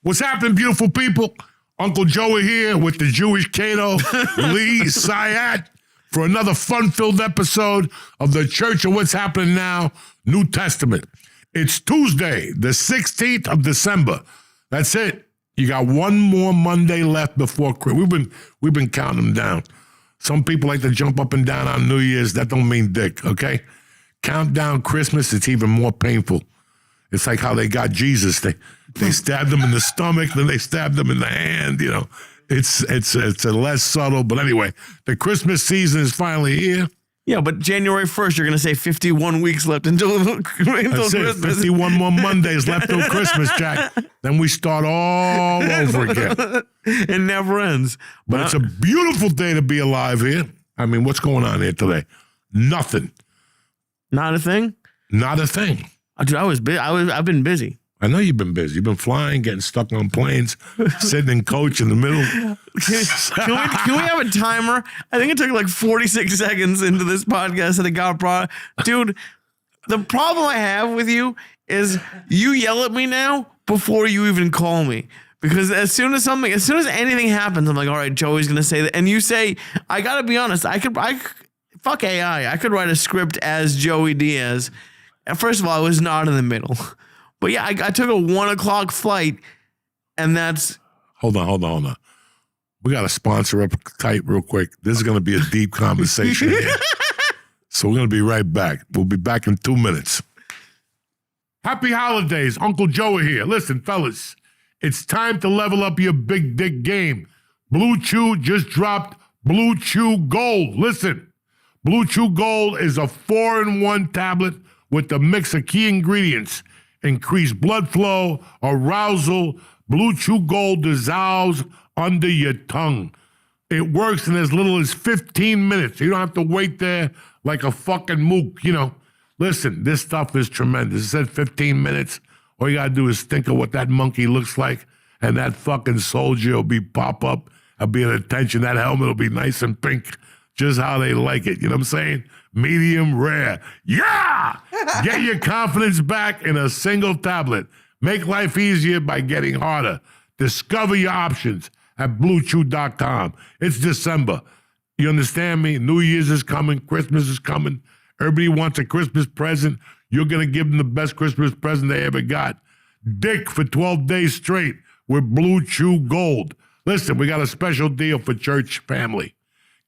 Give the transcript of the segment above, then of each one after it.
What's happening, beautiful people? Uncle Joey here with the Jewish Cato, Lee Syatt, for another fun-filled episode of the Church of What's Happening Now, New Testament. It's Tuesday, the 16th of December. That's it. You got one more Monday left before Christmas. We've been counting them down. Some people like to jump up and down on New Year's. That don't mean dick, okay? Count down Christmas, it's even more painful. It's like how they got Jesus. They stabbed him in the stomach, then they stabbed him in the hand, you know. It's a less subtle, but anyway, the Christmas season is finally here. Yeah, but January 1st, you're going to say 51 weeks left until Christmas. 51 more Mondays left till Christmas, Jack. Then we start all over again. It never ends. But it's a beautiful day to be alive here. I mean, what's going on here today? Nothing. Not a thing? Not a thing. Dude, I've been busy. I know you've been busy. You've been flying, getting stuck on planes, sitting in coach in the middle. Can we have a timer? I think it took like 46 seconds into this podcast that it got brought. Dude, the problem I have with you is you yell at me now before you even call me. Because as soon as anything happens, I'm like, all right, Joey's gonna say that. And you say, I gotta be honest, fuck AI. I could write a script as Joey Diaz. And first of all, I was not in the middle. But yeah, I took a 1 o'clock flight, and that's... Hold on. We got a sponsor up tight real quick. This is going to be a deep conversation here. So we're going to be right back. We'll be back in 2 minutes. Happy holidays. Uncle Joey here. Listen, fellas, it's time to level up your big dick game. Blue Chew just dropped Blue Chew Gold. Listen, Blue Chew Gold is a 4-in-1 tablet with a mix of key ingredients. Increase blood flow, arousal. Blue Chew Gold dissolves under your tongue. It works in as little as 15 minutes. You don't have to wait there like a fucking mook, you know. Listen, this stuff is tremendous. It said 15 minutes. All you got to do is think of what that monkey looks like, and that fucking soldier will be pop up. I'll be at attention. That helmet will be nice and pink, just how they like it. You know what I'm saying? Medium rare. Yeah! Get your confidence back in a single tablet. Make life easier by getting harder. Discover your options at BlueChew.com. It's December. You understand me? New Year's is coming. Christmas is coming. Everybody wants a Christmas present. You're going to give them the best Christmas present they ever got. Dick for 12 days straight with Blue Chew Gold. Listen, we got a special deal for church family.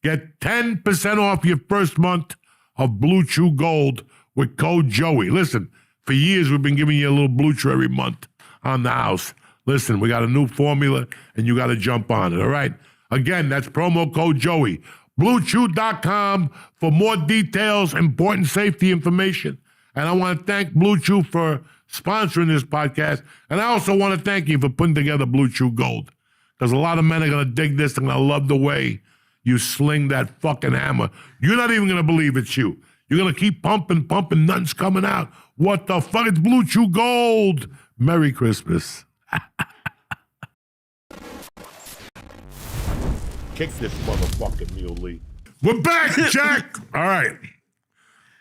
Get 10% off your first month of Blue Chew Gold with code Joey. Listen, for years we've been giving you a little Blue Chew every month on the house. Listen, we got a new formula and you got to jump on it, all right? Again, that's promo code Joey. BlueChew.com for more details, important safety information. And I want to thank Blue Chew for sponsoring this podcast. And I also want to thank you for putting together Blue Chew Gold. Because a lot of men are going to dig this and I love the way you sling that fucking hammer. You're not even going to believe it's you. You're going to keep pumping, nothing's coming out. What the fuck? It's Blue Chew Gold. Merry Christmas. Kick this motherfucking mule, Lee. We're back, Jack. All right.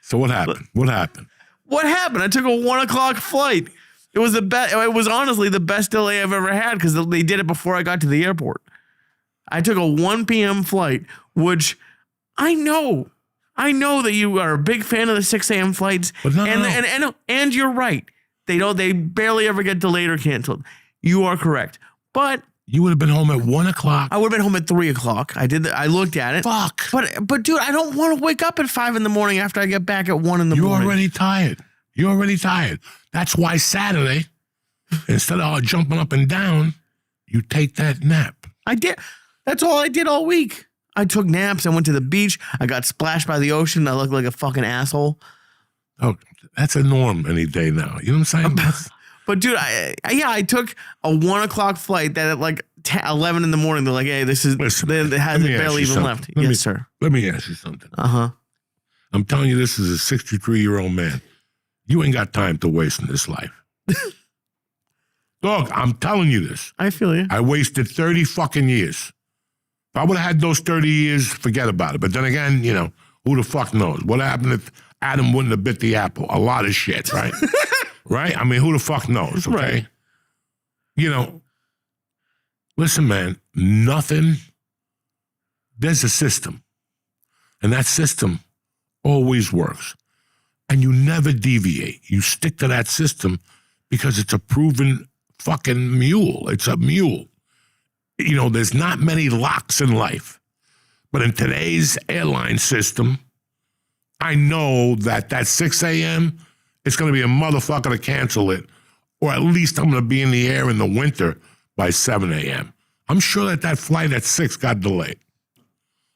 So what happened? What happened? I took a 1 o'clock flight. It was It was honestly the best delay I've ever had because they did it before I got to the airport. I took a 1 p.m. flight, which I know that you are a big fan of the 6 a.m. flights. But no. And you're right. They barely ever get delayed or canceled. You are correct. But you would have been home at 1 o'clock. I would have been home at 3 o'clock. I looked at it. Fuck. But dude, I don't want to wake up at 5 in the morning after I get back at 1 in the morning. You're already tired. That's why Saturday, instead of jumping up and down, you take that nap. I did. That's all I did all week. I took naps. I went to the beach. I got splashed by the ocean. I looked like a fucking asshole. Oh, that's a norm any day now. You know what I'm saying? But dude, I took a 1 o'clock flight that at like 11 in the morning, they're like, hey, this is, it has barely even left. Yes, sir. Let me ask you something. Uh-huh. I'm telling you, this is a 63-year-old man. You ain't got time to waste in this life. Dog, I'm telling you this. I feel you. I wasted 30 fucking years. If I would have had those 30 years, forget about it. But then again, you know, who the fuck knows? What happened if Adam wouldn't have bit the apple? A lot of shit, right? Right? I mean, who the fuck knows, okay? Right. You know, Listen, man, nothing. There's a system. And that system always works. And you never deviate. You stick to that system because it's a proven fucking mule. It's a mule. You know, there's not many locks in life. But in today's airline system, I know that 6 a.m., it's going to be a motherfucker to cancel it. Or at least I'm going to be in the air in the winter by 7 a.m. I'm sure that flight at 6 got delayed.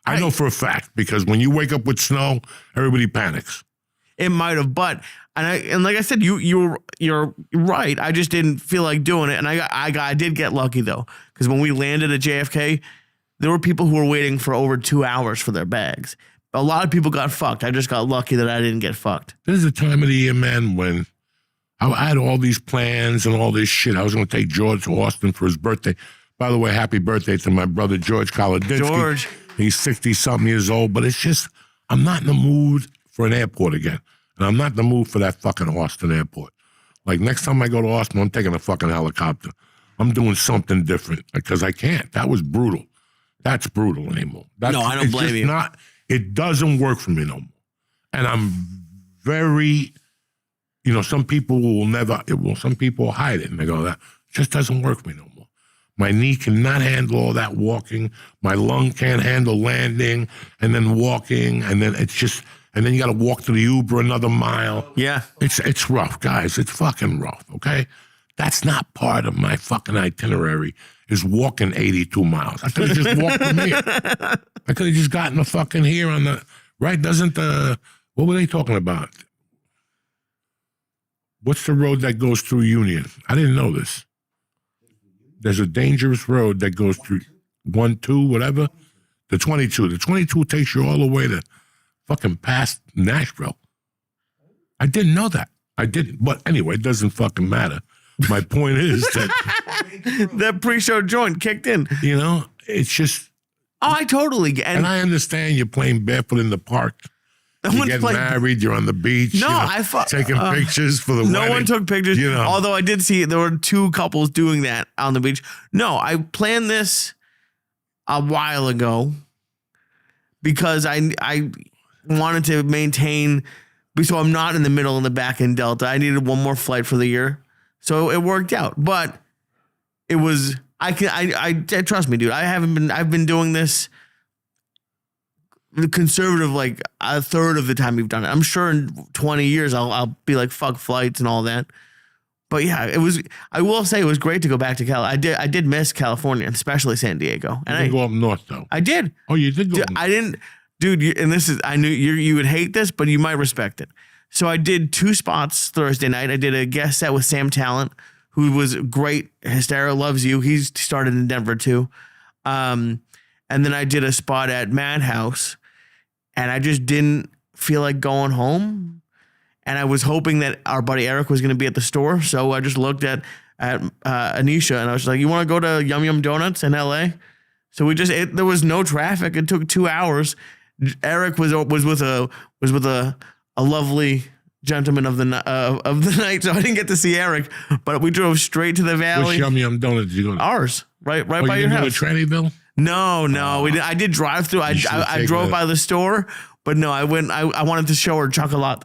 I know for a fact, because when you wake up with snow, everybody panics. It might have, but and like I said, you're right. I just didn't feel like doing it, and I did get lucky though, because when we landed at JFK, there were people who were waiting for over 2 hours for their bags. A lot of people got fucked. I just got lucky that I didn't get fucked. This is the time of the year, man, when I had all these plans and all this shit. I was going to take George to Austin for his birthday. By the way, happy birthday to my brother George Kolodinsky. George. He's 60-something years old, but it's just, I'm not in the mood for an airport again. And I'm not in the mood for that fucking Austin airport. Like, next time I go to Austin, I'm taking a fucking helicopter. I'm doing something different because I can't. That was brutal. That's brutal anymore. No, I don't blame you. It doesn't work for me no more. And I'm very, some people some people hide it and they go, that just doesn't work for me no more. My knee cannot handle all that walking. My lung can't handle landing and then walking. And then and then you got to walk to the Uber another mile. Yeah. It's rough, guys. It's fucking rough, okay? That's not part of my fucking itinerary is walking 82 miles. I could have just walked from here. I could have just gotten the fucking here on the, right? What were they talking about? What's the road that goes through Union? I didn't know this. There's a dangerous road that goes through 1-2, whatever. The 22. The 22 takes you all the way to fucking past Nashville. I didn't know that. I didn't. But anyway, it doesn't fucking matter. My point is that that pre-show joint kicked in. It's just. Oh, I totally get it. And I understand you're playing barefoot in the park. You get married, you're on the beach. No, taking pictures for the wedding. No one took pictures. Although I did see there were 2 couples doing that on the beach. No, I planned this a while ago because I wanted to maintain, so I'm not in the middle and the back in Delta. I needed one more flight for the year, so it worked out. But it was I trust me, dude. I've been doing this conservative like a third of the time we've done it. I'm sure in 20 years I'll be like fuck flights and all that. But yeah, I will say it was great to go back to Cal. I did miss California, especially San Diego. And I didn't go up north though. I did. Oh, you did go. Dude, I didn't, dude. And I knew you would hate this, but you might respect it. So I did 2 spots Thursday night. I did a guest set with Sam Talent, who was great. Hystera loves you. He's started in Denver too. And then I did a spot at Madhouse. And I just didn't feel like going home. And I was hoping that our buddy Eric was going to be at the store. So I just looked at Anisha and I was like, you want to go to Yum Yum Donuts in LA? So there was no traffic. It took 2 hours. Eric was with a lovely gentleman of the night. So I didn't get to see Eric, but we drove straight to the valley. Which Yum Yum Donuts did you go to? Ours, right by your house. Trannyville? No, we did. I did drive through. I drove by the store, but no, I went. I wanted to show her chocolate.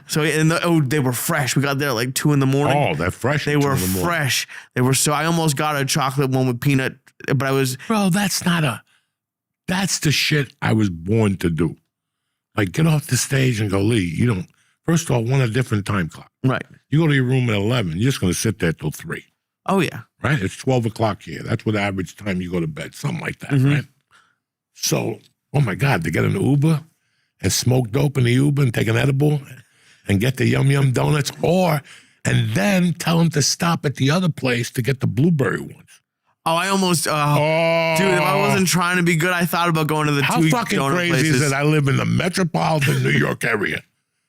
So they were fresh. We got there at like 2 a.m. Oh, they're fresh. They were fresh. They were I almost got a chocolate one with peanut, but I was. Bro, that's the shit I was born to do. Like, get off the stage and go, Lee. First of all, want a different time clock. Right. You go to your room at 11. You're just going to sit there till 3. Oh yeah. Right? It's 12 o'clock here. That's what the average time you go to bed. Something like that, Mm-hmm. right? So, oh my God, to get an Uber and smoke dope in the Uber and take an edible and get the Yum Yum Donuts, and then tell them to stop at the other place to get the blueberry ones. Oh, I almost, dude, if I wasn't trying to be good, I thought about going to the 2 How fucking donut crazy places. is it? I live in the metropolitan New York area.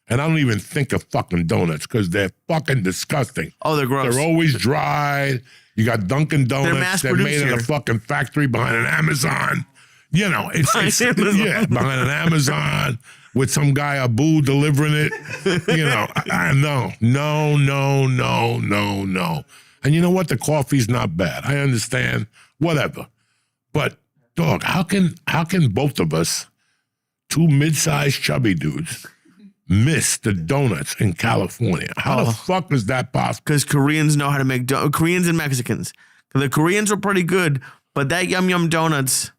And I don't even think of fucking donuts because they're fucking disgusting. Oh, they're gross. They're always dried. You got Dunkin' Donuts. They're made in a fucking factory behind an Amazon. It's behind an Amazon with some guy Abu delivering it. No. And you know what? The coffee's not bad. I understand. Whatever. But, dog, how can both of us, two mid-sized chubby dudes, miss the donuts in California? How the fuck is that possible? Because Koreans know how to make Koreans and Mexicans. The Koreans are pretty good, but that Yum Yum donuts,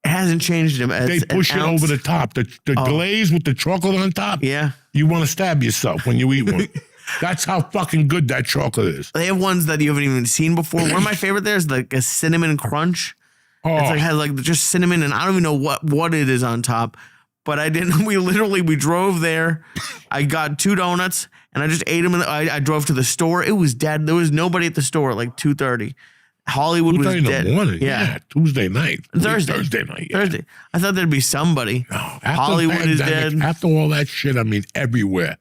it hasn't changed them. They push it over the top. The glaze with the chocolate on top. Yeah. You want to stab yourself when you eat one. That's how fucking good that chocolate is. They have ones that you haven't even seen before. One of my favorite there is like a cinnamon crunch. It's like has like just cinnamon, and I don't even know what it is on top. But I didn't. We drove there. I got 2 donuts, and I just ate them. I drove to the store. It was dead. There was nobody at the store at like 2:30. Hollywood was dead. In the morning. Yeah. Tuesday night. Thursday night. Yeah. Thursday. I thought there'd be somebody. No, Hollywood is dead. After all that shit, I mean, everywhere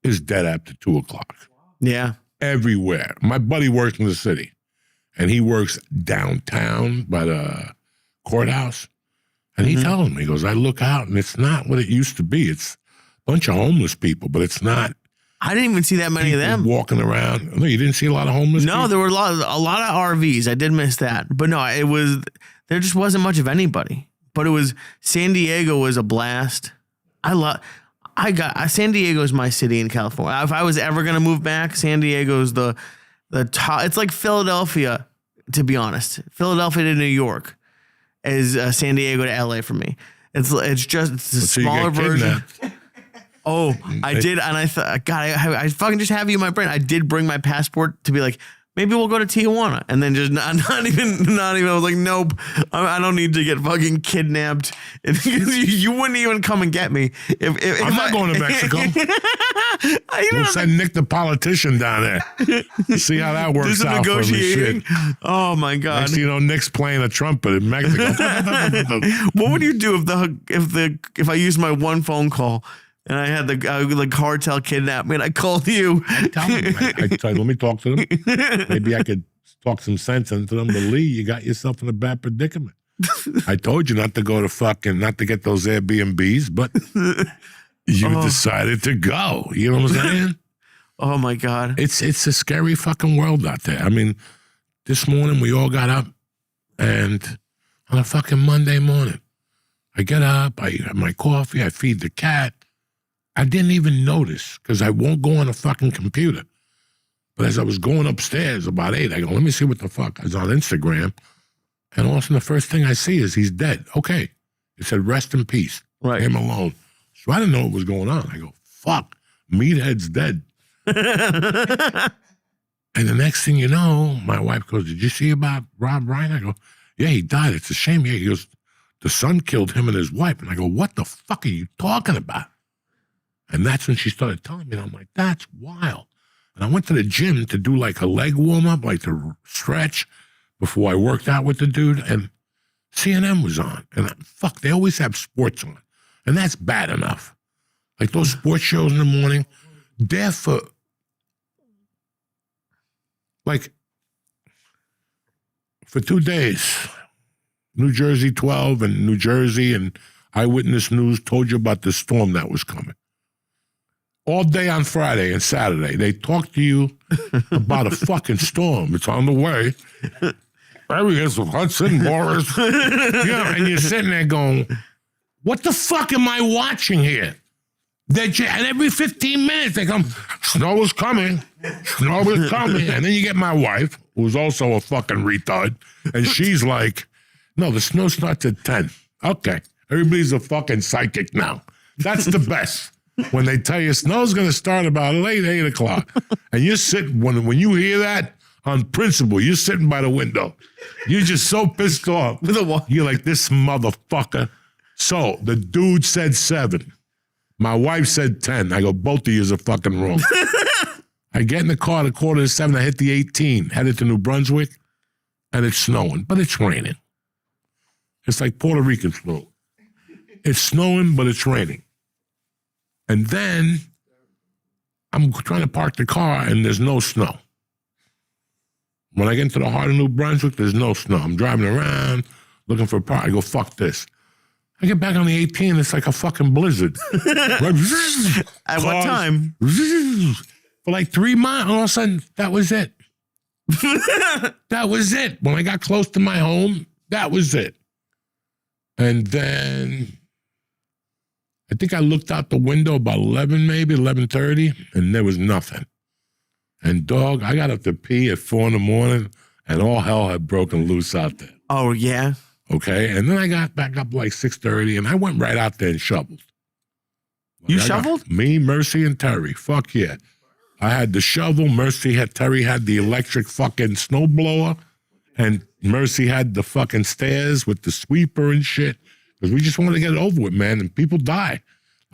is dead after 2:00. Yeah. Everywhere. My buddy works in the city, and he works downtown by the courthouse. And he tells me, he goes, I look out, and it's not what it used to be. It's a bunch of homeless people, but it's not. I didn't even see that many of them walking around. No, you didn't see a lot of homeless people? No, there were a lot of RVs. I did miss that. But no, there just wasn't much of anybody. But it was, San Diego was a blast. San Diego is my city in California. If I was ever going to move back, San Diego is the top. It's like Philadelphia, to be honest. Philadelphia to New York is San Diego to LA for me. It's a smaller version. Oh, I did, and I thought, God, I fucking just have you in my brain. I did bring my passport to be like, maybe we'll go to Tijuana, and then just not even. I was like, nope, I don't need to get fucking kidnapped. You wouldn't even come and get me. If I'm not going to Mexico. We'll send Nick the politician down there. See how that works out for me. Shit. Oh my God! Next thing you know, Nick's playing a trumpet in Mexico. What would you do if I used my one phone call? And I had the cartel kidnap me, and I called you. I tell them, let me talk to them. Maybe I could talk some sense into them. But Lee, you got yourself in a bad predicament. I told you not to get those Airbnbs, but you decided to go. You know what I'm saying? Oh my God. It's a scary fucking world out there. I mean, this morning we all got up, and on a fucking Monday morning, I get up, I have my coffee, I feed the cat. I didn't even notice because I won't go on a fucking computer. But as I was going upstairs about 8, I go, let me see what the fuck. I was on Instagram, and all of a sudden the first thing I see is he's dead. Okay. It said, rest in peace. Right. Him alone. So I didn't know what was going on. I go, fuck, Meathead's dead. And the next thing you know, my wife goes, did you see about Rob Ryan? I go, yeah, he died. It's a shame. Yeah. He goes, the son killed him and his wife. And I go, what the fuck are you talking about? And that's when she started telling me, and I'm like, that's wild. And I went to the gym to do like a leg warm-up, like to stretch before I worked out with the dude, and CNN was on. And they always have sports on. And that's bad enough. Like those sports shows in the morning, they're for, like, for 2 days, New Jersey 12 and New Jersey and Eyewitness News told you about the storm that was coming. All day on Friday and Saturday, they talk to you about a fucking storm. It's on the way. Areas of Hudson, Morris. And you're sitting there going, what the fuck am I watching here? And every 15 minutes they come, snow is coming. Snow is coming. And then you get my wife, who's also a fucking retard, and she's like, no, the snow starts at 10. Okay. Everybody's a fucking psychic now. That's the best. When they tell you snow's going to start about late 8 o'clock, and you're sitting, when you hear that, on principle, you're sitting by the window. You're just so pissed off. You're like, this motherfucker. So the dude said 7. My wife said 10. I go, both of you are fucking wrong. I get in the car at 6:45. I hit the 18, headed to New Brunswick, and it's snowing, but it's raining. It's like Puerto Rican snow. It's snowing, but it's raining. And then I'm trying to park the car, and there's no snow. When I get into the heart of New Brunswick, there's no snow. I'm driving around looking for a park. I go, fuck this. I get back on the 18, it's like a fucking blizzard. At what time? For like 3 miles, all of a sudden, that was it. That was it. When I got close to my home, that was it. And then I think I looked out the window about 11, maybe 11:30, and there was nothing. And dog, I got up to pee at 4 a.m, and all hell had broken loose out there. Oh, yeah? Okay, and then I got back up like 6:30, and I went right out there and shoveled. You shoveled? Me, Mercy, and Terry. Fuck yeah. I had the shovel. Terry had the electric fucking snowblower, and Mercy had the fucking stairs with the sweeper and shit. Because we just wanted to get it over with, man, and people die.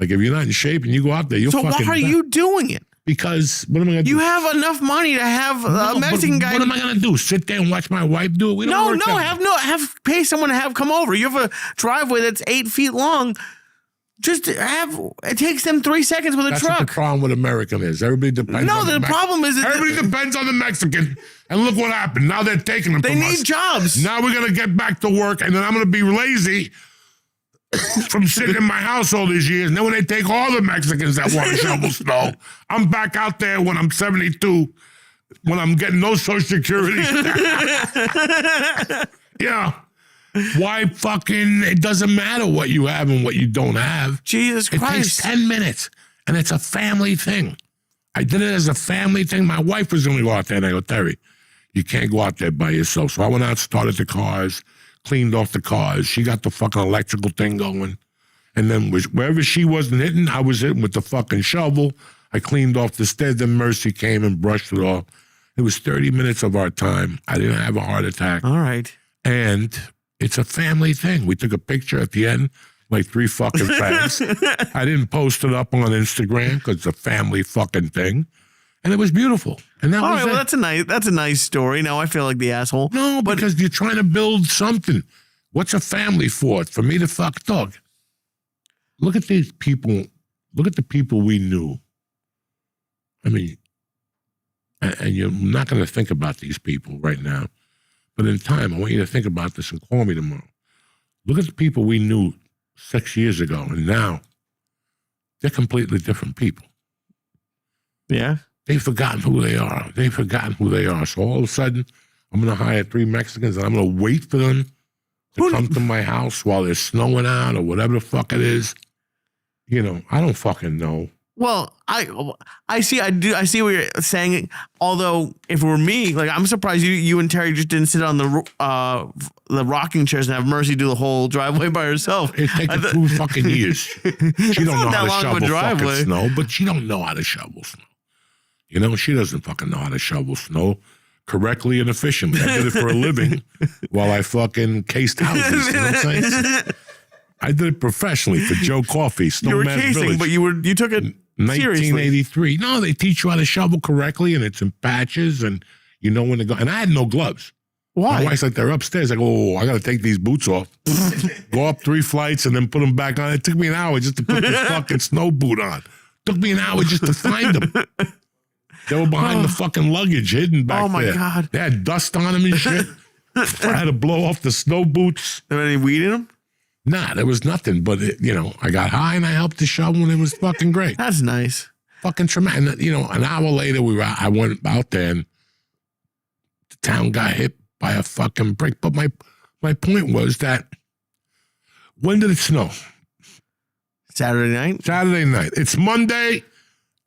Like, if you're not in shape and you go out there, you'll fucking die. So why are you doing it? Because, what am I going to do? You have enough money to have a Mexican guy. What am I going to do? Sit there and watch my wife do it? We don't pay someone to come over. You have a driveway that's 8 feet long. Just it takes them 3 seconds with a truck. That's what the problem with American is. Everybody depends on the problem is everybody depends on the Mexican. And look what happened. Now they're taking them from us. They need jobs. Now we're going to get back to work, and then I'm going to be lazy from sitting in my house all these years. And then when they take all the Mexicans that want to shovel snow, I'm back out there when I'm 72, when I'm getting no Social Security. Yeah. Why fucking, it doesn't matter what you have and what you don't have. Jesus Christ. It takes 10 minutes, and it's a family thing. I did it as a family thing. My wife was going to go out there, and I go, Terry, you can't go out there by yourself. So I went out, started the cars, cleaned off the cars. She got the fucking electrical thing going. And then wherever she wasn't hitting, I was hitting with the fucking shovel. I cleaned off the stairs. Then Mercy came and brushed it off. It was 30 minutes of our time. I didn't have a heart attack. All right. And it's a family thing. We took a picture at the end, like 3 fucking fags. I didn't post it up on Instagram because it's a family fucking thing. And it was beautiful. And that was well, that's a nice story. Now I feel like the asshole. No, because you're trying to build something. What's a family for? For me to fuck dog. Look at these people. Look at the people we knew. I mean, and you're not going to think about these people right now. But in time, I want you to think about this and call me tomorrow. Look at the people we knew 6 years ago, and now they're completely different people. Yeah? They've forgotten who they are. They've forgotten who they are. So all of a sudden, I'm going to hire 3 Mexicans, and I'm going to wait for them to come to my house while they're snowing out or whatever the fuck it is. You know, I don't fucking know. Well, I see what you're saying. Although, if it were me, like, I'm surprised you and Terry just didn't sit on the rocking chairs and have Mercy do the whole driveway by herself. It takes 2 fucking years. She don't know how to shovel fucking snow, but she don't know how to shovel snow. You know, she doesn't fucking know how to shovel snow correctly and efficiently. I did it for a living while I fucking cased houses. You know what I'm saying? I did it professionally for Joe Coffee, Snowman Village. You were casing, but you took it 1983. No, they teach you how to shovel correctly, and it's in patches, and you know when to go. And I had no gloves. Why? My wife's like, they're upstairs. I go, oh, I got to take these boots off. Go up 3 flights and then put them back on. It took me an hour just to put this fucking snow boot on. Took me an hour just to find them. They were behind the fucking luggage, hidden back there. Oh, my God. They had dust on them and shit. I had to blow off the snow boots. There any weed in them? Nah, there was nothing. But, I got high and I helped the shovel, and it was fucking great. That's nice. Fucking traumatic. And, an hour later, I went out there, and the town got hit by a fucking brick. But my point was that, when did it snow? Saturday night? Saturday night. It's Monday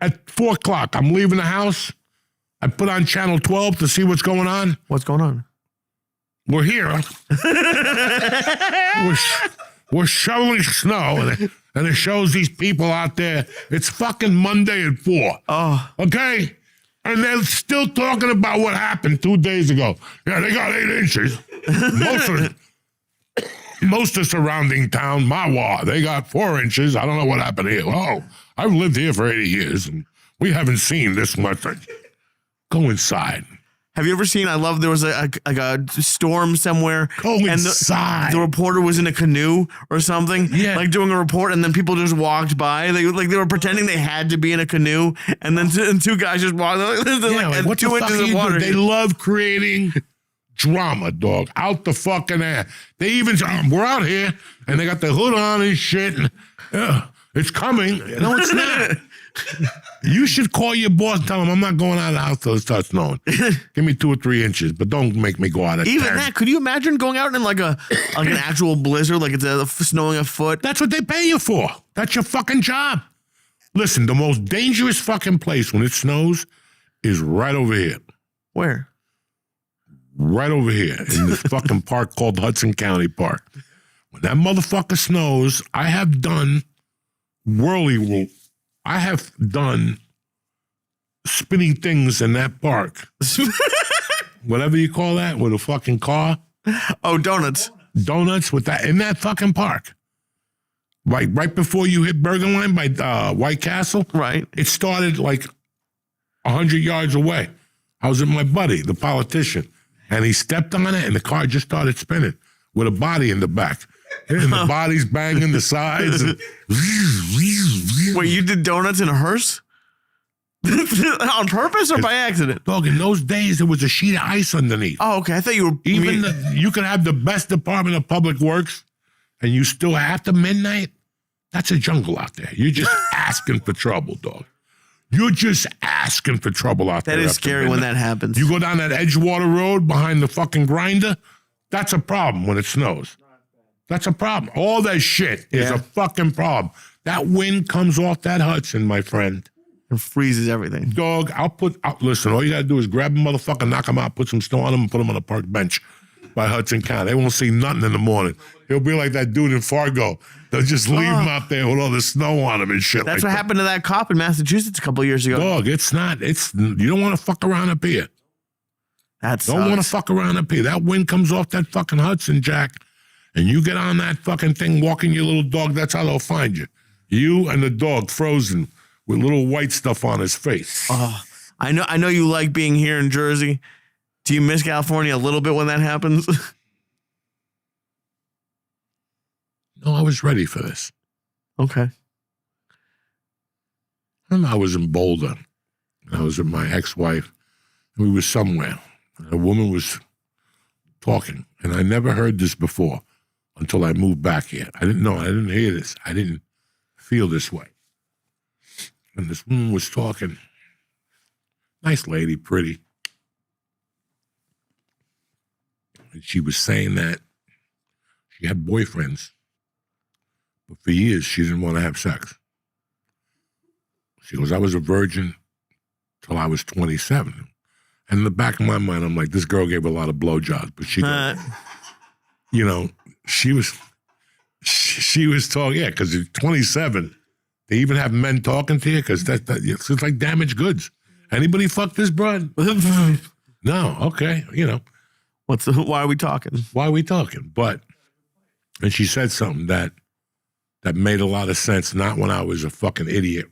at 4 o'clock. I'm leaving the house. I put on channel 12 to see what's going on. What's going on? We're here. We're shoveling snow, and it shows these people out there. It's fucking Monday at 4. Oh. Okay? And they're still talking about what happened 2 days ago. Yeah, they got 8 inches. Most of surrounding town, Mawa, they got 4 inches. I don't know what happened here. Oh, I've lived here for 80 years, and we haven't seen this much. Go inside. Have you ever seen, there was a storm somewhere. Go inside. The reporter was in a canoe or something, yeah, doing a report, and then people just walked by. They were pretending they had to be in a canoe, and then 2 guys just walked, what 2 inches of water. They love creating drama, dog, out the fucking ass. They even, we're out here, and they got the hood on and shit. And, It's coming. No, it's not. You should call your boss and tell him I'm not going out of the house till it starts snowing. Give me 2 or 3 inches, but don't make me go out at Even 10. that, could you imagine going out in like an actual blizzard, like it's snowing a foot? That's what they pay you for. That's your fucking job. Listen, the most dangerous fucking place when it snows is right over here. Where? Right over here in this fucking park called Hudson County Park. When that motherfucker snows, I have done spinning things in that park. Whatever you call that, with a fucking car. Oh, donuts. Donuts with that in that fucking park. Like right before you hit Burger Line by White Castle. Right. It started like 100 yards away. I was with my buddy, the politician, and he stepped on it and the car just started spinning with a body in the back. And the body's banging the sides. And Wait, you did donuts in a hearse? On purpose or by accident? Dog, in those days, there was a sheet of ice underneath. Oh, okay. I thought you were... You could have the best Department of Public Works, and you still after midnight, that's a jungle out there. You're just asking for trouble, dog. You're just asking for trouble out there. That is scary when that happens. You go down that Edgewater Road behind the fucking grinder, that's a problem when it snows. That's a problem. All that shit is a fucking problem. That wind comes off that Hudson, my friend. It freezes everything. Dog, listen, all you gotta do is grab a motherfucker, knock him out, put some snow on him, and put him on a park bench by Hudson County. They won't see nothing in the morning. He'll be like that dude in Fargo. They'll just leave him out there with all the snow on him and shit. That's what happened to that cop in Massachusetts a couple of years ago. Dog, you don't want to fuck around up here. Don't want to fuck around up here. That wind comes off that fucking Hudson, Jack, and you get on that fucking thing walking your little dog, that's how they'll find you. You and the dog frozen with little white stuff on his face. Oh, I know you like being here in Jersey. Do you miss California a little bit when that happens? No, I was ready for this. Okay. And I was in Boulder. I was with my ex-wife. And we were somewhere. And a woman was talking. And I never heard this before until I moved back here. I didn't hear this. I didn't feel this way. And this woman was talking. Nice lady, pretty. And she was saying that she had boyfriends. But for years, she didn't want to have sex. She goes, I was a virgin till I was 27. And in the back of my mind, I'm like, this girl gave a lot of blowjobs. But she goes, she was talking, because at 27, they even have men talking to you, because it's like damaged goods. Anybody fuck this broad? No, okay, Why are we talking? Why are we talking? And she said something that made a lot of sense, not when I was a fucking idiot,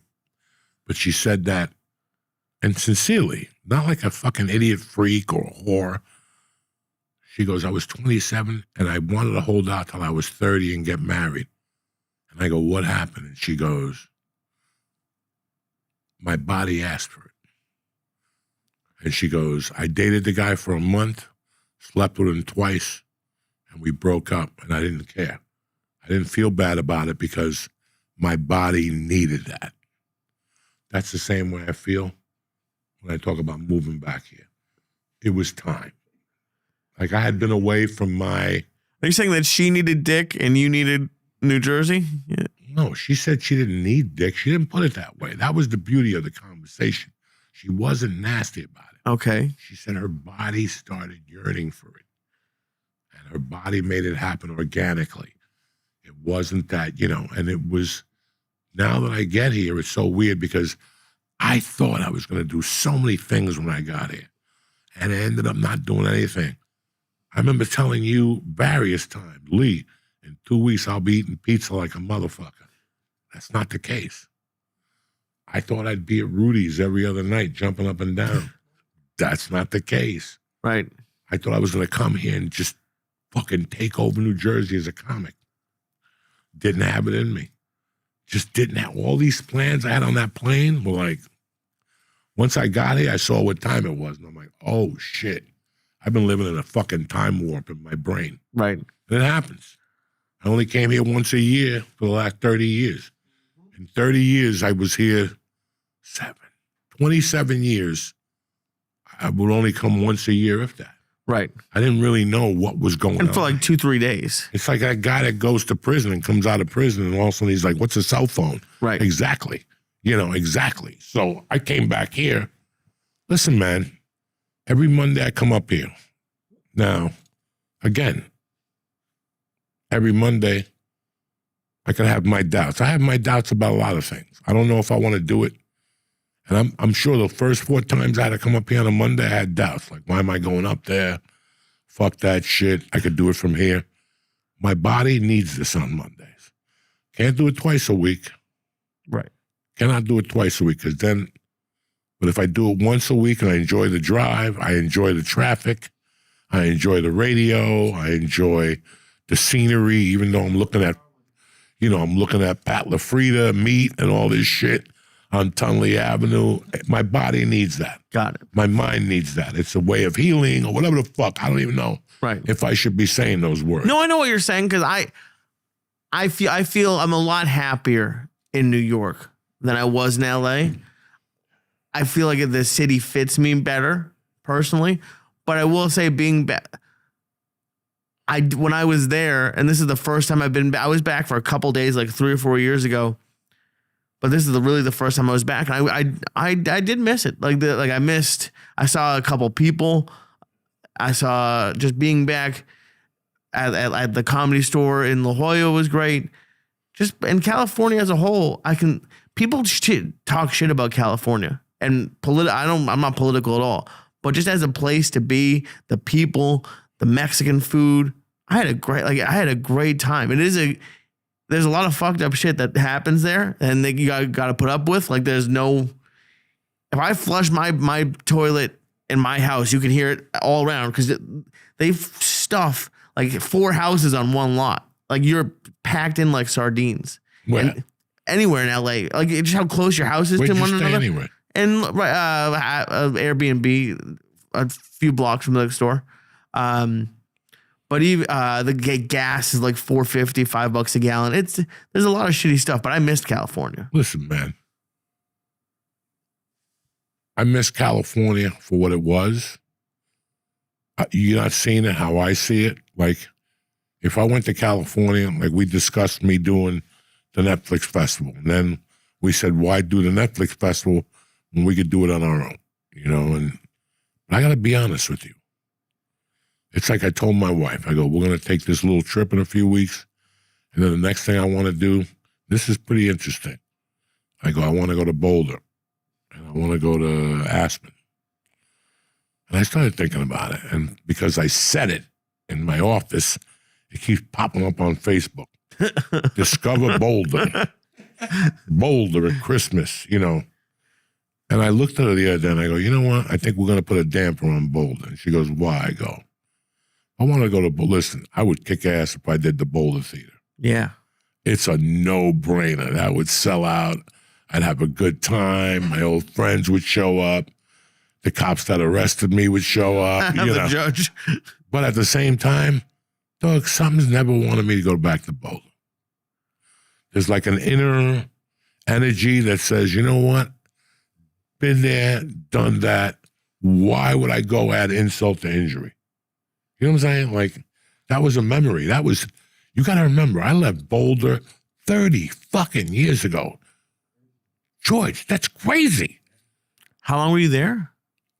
but she said that, and sincerely, not like a fucking idiot freak or a whore. She goes, I was 27 and I wanted to hold out till I was 30 and get married. And I go, what happened? And she goes, my body asked for it. And she goes, I dated the guy for a month, slept with him twice, and we broke up, and I didn't care. I didn't feel bad about it because my body needed that. That's the same way I feel when I talk about moving back here. It was time. Like I had been away from my... Are you saying that she needed dick and you needed New Jersey? Yeah. No, she said she didn't need dick. She didn't put it that way. That was the beauty of the conversation. She wasn't nasty about it. Okay. She said her body started yearning for it. And her body made it happen organically. It wasn't that, and it was, now that I get here, it's so weird because I thought I was going to do so many things when I got here. And I ended up not doing anything. I remember telling you various times, Lee, in 2 weeks I'll be eating pizza like a motherfucker. That's not the case. I thought I'd be at Rudy's every other night jumping up and down. That's not the case. Right. I thought I was going to come here and just fucking take over New Jersey as a comic. Didn't have it in me. Just didn't have all these plans I had on that plane were like, once I got here, I saw what time it was. And I'm like, oh shit. I've been living in a fucking time warp in my brain. Right. And it happens. I only came here once a year for the last 30 years. In 30 years, I was here 27 years. I would only come once a year, if that. Right. I didn't really know what was going on. And for like 2-3 days. It's like a guy that goes to prison and comes out of prison, and all of a sudden he's like, what's a cell phone? Right. Exactly. Exactly. So I came back here. Listen, man, every Monday I come up here. Now, again, every Monday I could have my doubts. I have my doubts about a lot of things. I don't know if I want to do it. And I'm sure the first 4 times I had to come up here on a Monday, I had doubts. Like, why am I going up there? Fuck that shit. I could do it from here. My body needs this on Mondays. Can't do it twice a week. Right. Cannot do it twice a week because then, but if I do it once a week and I enjoy the drive, I enjoy the traffic, I enjoy the radio, I enjoy the scenery, even though I'm looking at Pat LaFrida meat and all this shit on Tunley Avenue. My body needs that. Got it. My mind needs that. It's a way of healing or whatever the fuck. I don't even know if I should be saying those words. No, I know what you're saying because I feel I'm a lot happier in New York than I was in LA. I feel like the city fits me better personally, but I will say when I was there, and this is the first time I've been back, I was back for a couple days, like 3 or 4 years ago, but this is really the first time I was back. And I did miss it. I saw a couple people. I saw just being back at the Comedy Store in La Jolla was great. Just in California as a whole, people talk shit about California and I'm not political at all, but just as a place to be, the people, the Mexican food, I had a great time. There's a lot of fucked up shit that happens there, and you got to put up with. Like, if I flush my toilet in my house, you can hear it all around because they stuff like 4 houses on one lot. Like, you're packed in like sardines. Where? Anywhere in LA, like just how close your house is to one another. Anywhere? And Airbnb, a few blocks from the store. But even the gas is like $4.50, $5 a gallon. There's a lot of shitty stuff, but I missed California. Listen, man, I miss California for what it was. You're not seeing it how I see it. Like, if I went to California, like we discussed me doing the Netflix festival, and then we said, why do the Netflix festival when we could do it on our own? And I got to be honest with you. It's like I told my wife, I go, we're going to take this little trip in a few weeks, and then the next thing I want to do, this is pretty interesting. I go, I want to go to Boulder, and I want to go to Aspen. And I started thinking about it, and because I said it in my office, it keeps popping up on Facebook. Discover Boulder. Boulder at Christmas, And I looked at her the other day, and I go, you know what? I think we're going to put a damper on Boulder. And she goes, why? I go, I want to go to, listen, I would kick ass if I did the Boulder Theater. Yeah. It's a no-brainer. That would sell out. I'd have a good time. My old friends would show up. The cops that arrested me would show up. The judge. But at the same time, dog, something's never wanted me to go back to Boulder. There's like an inner energy that says, you know what? Been there, done that. Why would I go add insult to injury? You know what I'm saying? Like, that was a memory. You got to remember, I left Boulder 30 fucking years ago. George, that's crazy. How long were you there?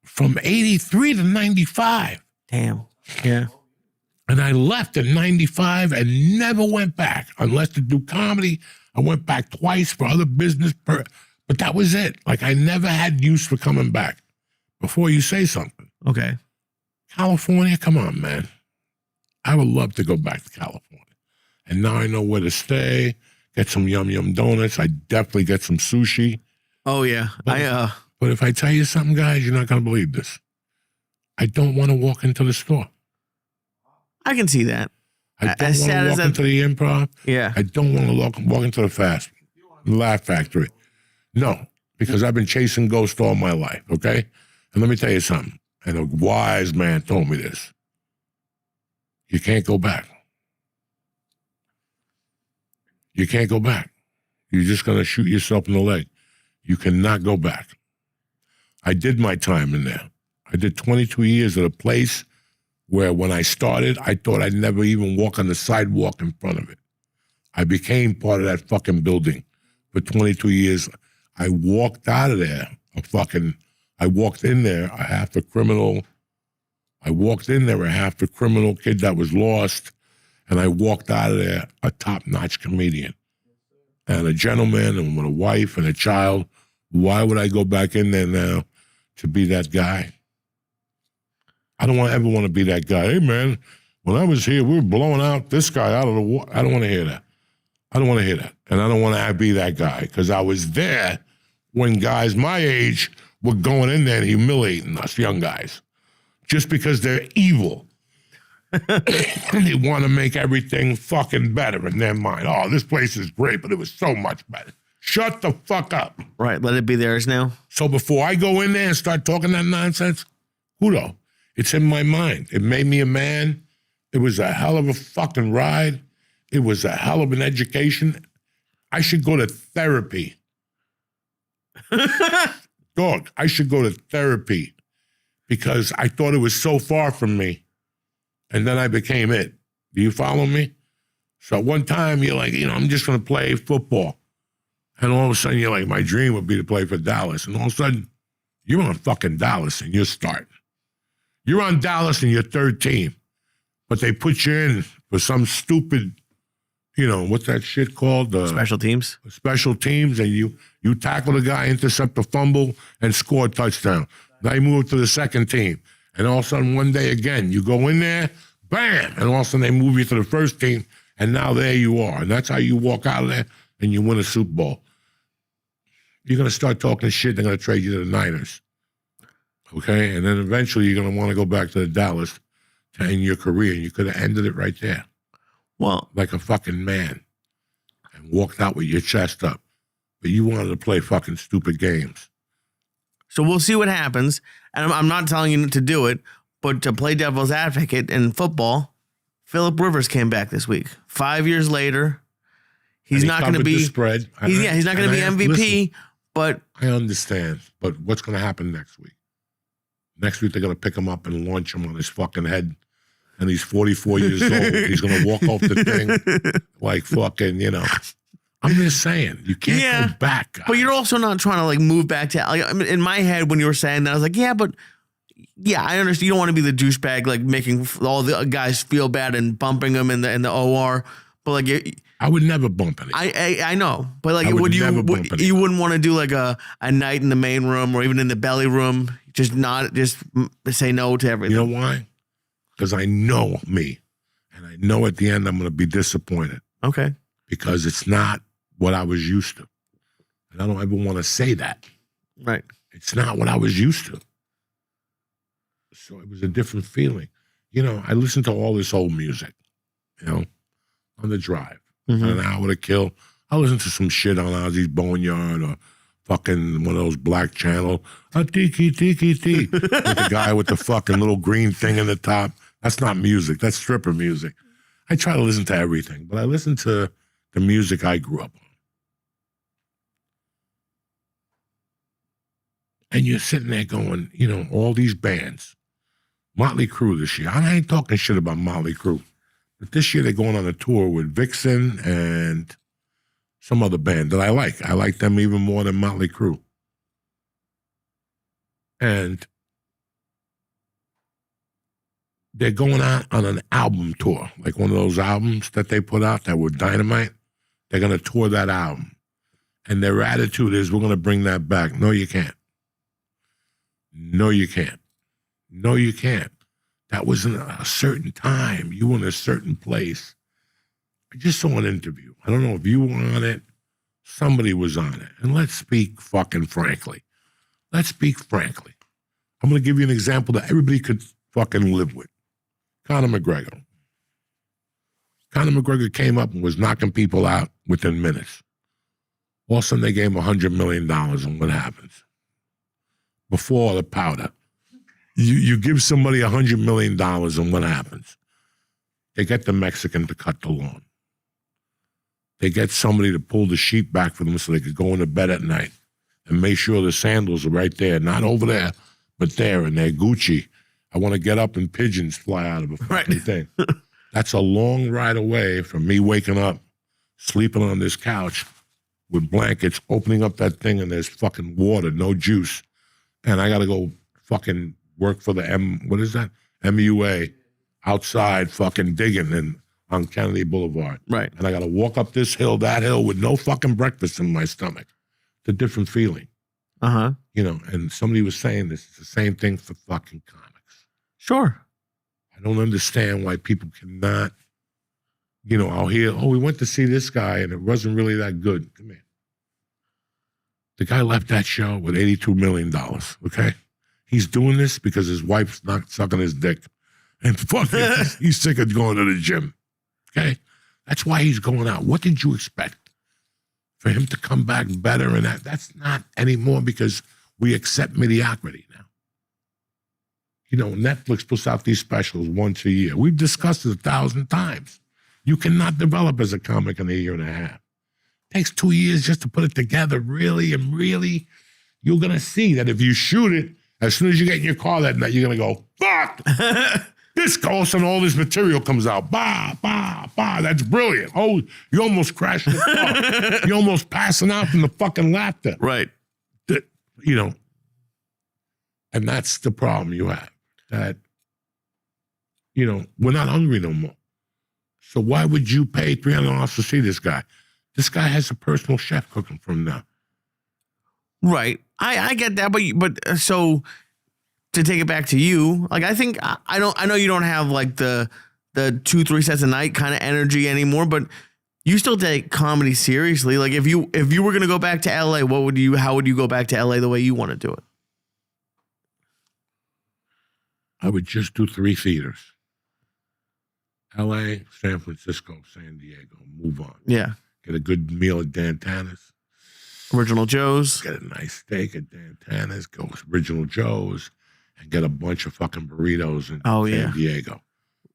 From 83 to 95. Damn. Yeah. And I left in 95 and never went back. Unless to do comedy, I went back twice for other business. But that was it. Like, I never had use for coming back. Before you say something. Okay. California, come on, man. I would love to go back to California. And now I know where to stay, get some yum donuts. I definitely get some sushi. Oh, yeah. But if I tell you something, guys, you're not going to believe this. I don't want to walk into the store. I can see that. I don't want to walk into the Improv. Yeah. I don't want to walk into the Laugh Factory. No, because I've been chasing ghosts all my life, okay? And let me tell you something. And a wise man told me this. You can't go back. You can't go back. You're just going to shoot yourself in the leg. You cannot go back. I did my time in there. I did 22 years at a place where when I started, I thought I'd never even walk on the sidewalk in front of it. I became part of that fucking building for 22 years. I walked out of there I walked in there a half a criminal kid that was lost, and I walked out of there a top-notch comedian and a gentleman and with a wife and a child. Why would I go back in there now to be that guy? I don't ever want to be that guy. Hey, man, when I was here, we were blowing out this guy out of the water. I don't want to hear that. I don't want to hear that. And I don't want to be that guy because I was there when guys my age were going in there and humiliating us young guys just because they're evil. They want to make everything fucking better in their mind. Oh, this place is great, but it was so much better. Shut the fuck up. Right, let it be theirs now. So before I go in there and start talking that nonsense, kudo. It's in my mind. It made me a man. It was a hell of a fucking ride. It was a hell of an education. I should go to therapy. Dog, I should go to therapy because I thought it was so far from me. And then I became it. Do you follow me? So one time you're like, I'm just going to play football. And all of a sudden you're like, my dream would be to play for Dallas. And all of a sudden you're on fucking Dallas and you're starting. You're on Dallas and you're third team. But they put you in for some stupid, what's that shit called? Special teams. Special teams. And you tackle the guy, intercept a fumble, and score a touchdown. Now you move to the second team. And all of a sudden, one day again, you go in there, bam, and all of a sudden they move you to the first team, and now there you are. And that's how you walk out of there and you win a Super Bowl. You're going to start talking shit, they're going to trade you to the Niners. Okay? And then eventually you're going to want to go back to the Dallas to end your career. And you could have ended it right there. Well, like a fucking man. And walked out with your chest up. But you wanted to play fucking stupid games. So we'll see what happens. And I'm not telling you to do it, but to play devil's advocate in football, Phillip Rivers came back this week. 5 years later, he's not going to be spread. He's not going to be MVP. Listen, but I understand. But what's going to happen next week? Next week they're going to pick him up and launch him on his fucking head, and he's 44 years old. He's going to walk off the thing like fucking, I'm just saying, you can't go back. Guys. But you're also not trying to move back to. In my head, when you were saying that, I was like, I understand. You don't want to be the douchebag, making all the guys feel bad and bumping them in the OR. But I would never bump anyone. I know, but you wouldn't want to do a night in the main room or even in the belly room. Just say no to everything. You know why? Because I know me, and I know at the end I'm going to be disappointed. Okay. Because it's not what I was used to. And I don't ever want to say that. Right. It's not what I was used to. So it was a different feeling. I listened to all this old music, on the drive. Mm-hmm. An hour to kill. I listen to some shit on Ozzy's Boneyard or fucking one of those black channel. A tiki tiki tiki. With the guy with the fucking little green thing in the top. That's not music. That's stripper music. I try to listen to everything, but I listen to the music I grew up on. And you're sitting there going, all these bands. Motley Crue this year. I ain't talking shit about Motley Crue. But this year they're going on a tour with Vixen and some other band that I like. I like them even more than Motley Crue. And they're going out on an album tour, like one of those albums that they put out that were dynamite. They're going to tour that album. And their attitude is, we're going to bring that back. No, you can't. No, you can't. No, you can't. That was in a certain time. You were in a certain place. I just saw an interview. I don't know if you were on it. Somebody was on it. And let's speak fucking frankly. Let's speak frankly. I'm going to give you an example that everybody could fucking live with. Conor McGregor. Conor McGregor came up and was knocking people out within minutes. All of a sudden, they gave him $100 million, and what happens? Before the powder. You give somebody $100 million, and what happens? They get the Mexican to cut the lawn. they get somebody to pull the sheet back for them so they could go into bed at night and make sure the sandals are right there, not over there, but there, and they're Gucci. I want to get up and pigeons fly out of a fucking thing. That's a long ride away from me waking up, sleeping on this couch with blankets, opening up that thing, and there's fucking water, no juice. And I got to go fucking work for the MUA outside fucking digging on Kennedy Boulevard. Right. And I got to walk up this hill, that hill with no fucking breakfast in my stomach. It's a different feeling. Uh-huh. You know, and somebody was saying this, it's the same thing for fucking comics. Sure. I don't understand why people cannot, you know, I'll hear, we went to see this guy and it wasn't really that good. Come here. The guy left that show with $82 million, okay? He's doing this because his wife's not sucking his dick. And fucking, he's sick of going to the gym, okay? That's why he's going out. What did you expect? For him to come back better and that's not anymore because we accept mediocrity now. You know, Netflix puts out these specials once a year. We've discussed it 1,000 times. You cannot develop as a comic in a year and a half. It takes 2 years just to put it together, really, and really, you're going to see that if you shoot it, as soon as you get in your car that night, you're going to go, fuck! This goes and all this material comes out. Bah, bah, bah. That's brilliant. Oh, you almost crashed the car. You're almost passing out from the fucking laughter. Right. You know, and that's the problem you have. That, you know, we're not hungry no more. So why would you pay $300 to see this guy? This guy has a personal chef cooking for him now. Right. I get that, but so to take it back to you, like I think I know you don't have like the 2-3 sets a night kind of energy anymore, but you still take comedy seriously. Like if you were gonna go back to LA, how would you go back to LA the way you want to do it? I would just do 3 theaters. LA, San Francisco, San Diego. Move on. Yeah. Get a good meal at Dan Tanner's. Original Joe's. Get a nice steak at Dan Tanner's. Go with Original Joe's. And get a bunch of fucking burritos in San Diego.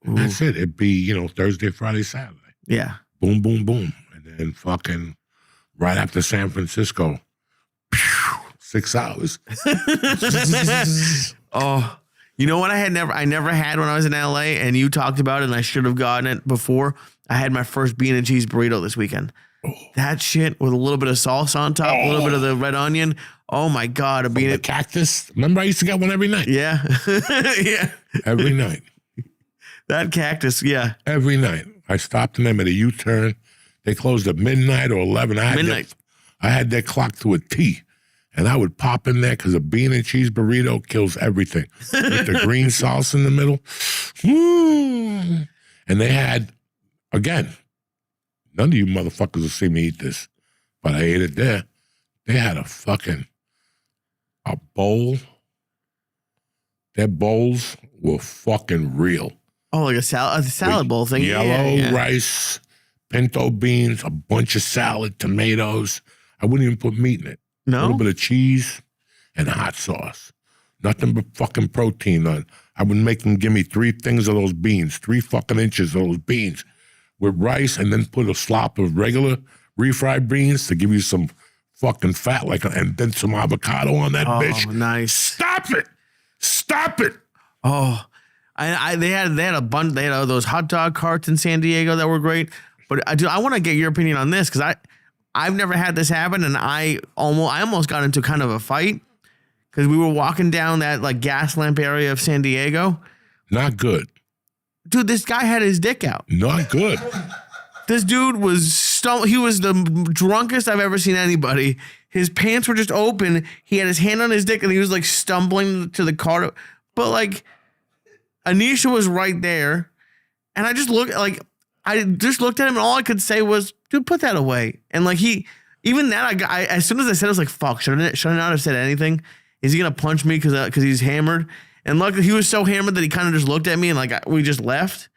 And that's it. It'd be, you know, Thursday, Friday, Saturday. Yeah. Boom, boom, boom. And then fucking right after San Francisco, 6 hours. Oh, you know what I never had when I was in LA, and you talked about it, and I should have gotten it before. I had my first bean and cheese burrito this weekend. Oh. That shit with a little bit of sauce on top, a little bit of the red onion. Oh my God, a bean and cactus. Remember, I used to get one every night. Yeah, yeah, every night. That cactus, yeah, every night. I stopped them at a U-turn. They closed at midnight or 11. I had their clock to a T. And I would pop in there because a bean and cheese burrito kills everything. With the green sauce in the middle. And they had, again, none of you motherfuckers will see me eat this, but I ate it there. They had a bowl. Their bowls were fucking real. Oh, like a salad bowl thing. Yellow rice, pinto beans, a bunch of salad, tomatoes. I wouldn't even put meat in it. No? A little bit of cheese and hot sauce. Nothing but fucking protein on. I would make them give me 3 things of those beans, 3 fucking inches of those beans with rice, and then put a slop of regular refried beans to give you some fucking fat, and then some avocado on that bitch. Oh, nice. Stop it. Stop it. Oh, they had a bunch. They had those hot dog carts in San Diego that were great. But I want to get your opinion on this because I've never had this happen, and I almost got into kind of a fight because we were walking down that like gas lamp area of San Diego. Not good. Dude, this guy had his dick out. Not good. This dude was he was the drunkest I've ever seen anybody. His pants were just open. He had his hand on his dick, and he was like stumbling to the car. But like, Anisha was right there, and I just looked at him, and all I could say was, dude, put that away. And like even that, I as soon as I said it, I was like, fuck, should I not have said anything? Is he gonna punch me because he's hammered? And luckily, he was so hammered that he kind of just looked at me and like we just left.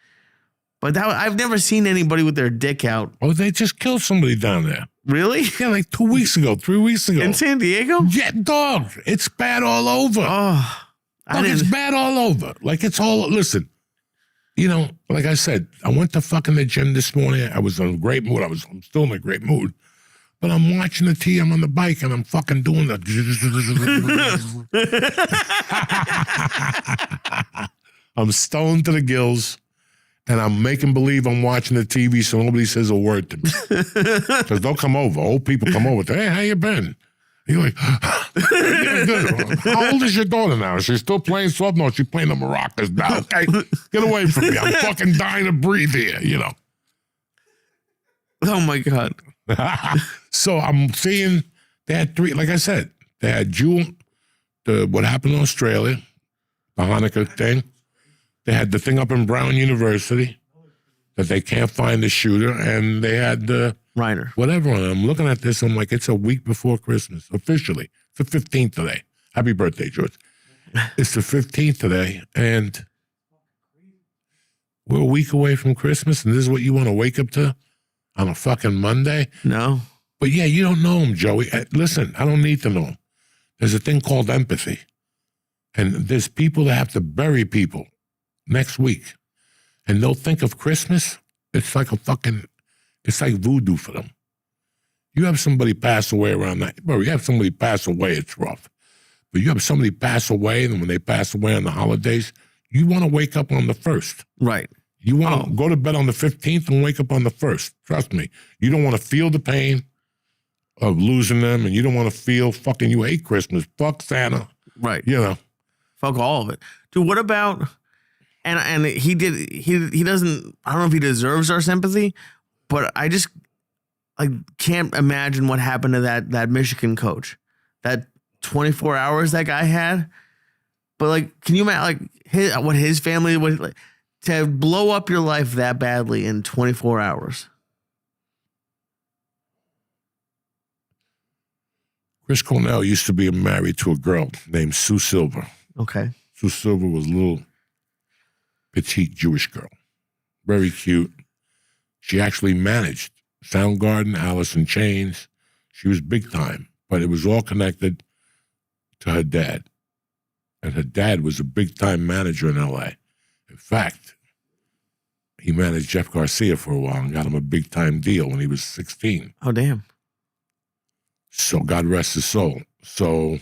But I've never seen anybody with their dick out. Oh, they just killed somebody down there. Really? Yeah, like 2 weeks ago, 3 weeks ago. In San Diego? Yeah, dog. It's bad all over. Oh, Dog, it's bad all over. Like it's all. Listen, you know, like I said, I went to fucking the gym this morning. I was in a great mood. I'm still in a great mood. But I'm watching the TV. I'm on the bike and I'm fucking doing the. I'm stoned to the gills, and I'm making believe I'm watching the TV so nobody says a word to me. Because they'll come over. Old people come over. Hey, how you been? You're like, yeah, good. How old is your daughter now? Is she still playing soft? No, she's playing the maracas now. Okay, get away from me. I'm fucking dying to breathe here, you know. Oh, my God. So I'm seeing they had three, like I said, they had Jewel, what happened in Australia, the Hanukkah thing. They had the thing up in Brown University that they can't find the shooter, and they had the Reiner. whatever. And I'm looking at this, I'm like, it's a week before Christmas, officially. It's the 15th today. Happy birthday, George. It's the 15th today, and we're a week away from Christmas, and this is what you want to wake up to on a fucking Monday? No. But yeah, you don't know him, Joey. Listen, I don't need to know him. There's a thing called empathy. And there's people that have to bury people next week. And they'll think of Christmas, it's like it's like voodoo for them. You have somebody pass away around that. Bro, you have somebody pass away, it's rough. But you have somebody pass away, and when they pass away on the holidays, you want to wake up on the 1st. Right. You want to go to bed on the 15th and wake up on the 1st. Trust me. You don't want to feel the pain of losing them, and you don't want to feel fucking you hate Christmas. Fuck Santa. Right. You know. Fuck all of it. Dude, what about, and he doesn't, I don't know if he deserves our sympathy, but I just can't imagine what happened to that Michigan coach. That 24 hours that guy had. But like, can you imagine what his family would like? To blow up your life that badly in 24 hours. Chris Cornell used to be married to a girl named Sue Silver. Okay. Sue Silver was a little petite Jewish girl. Very cute. She actually managed Soundgarden, Alice in Chains. She was big time, but it was all connected to her dad. And her dad was a big time manager in L.A. In fact, he managed Jeff Garcia for a while and got him a big time deal when he was 16. Oh, damn. So God rest his soul. So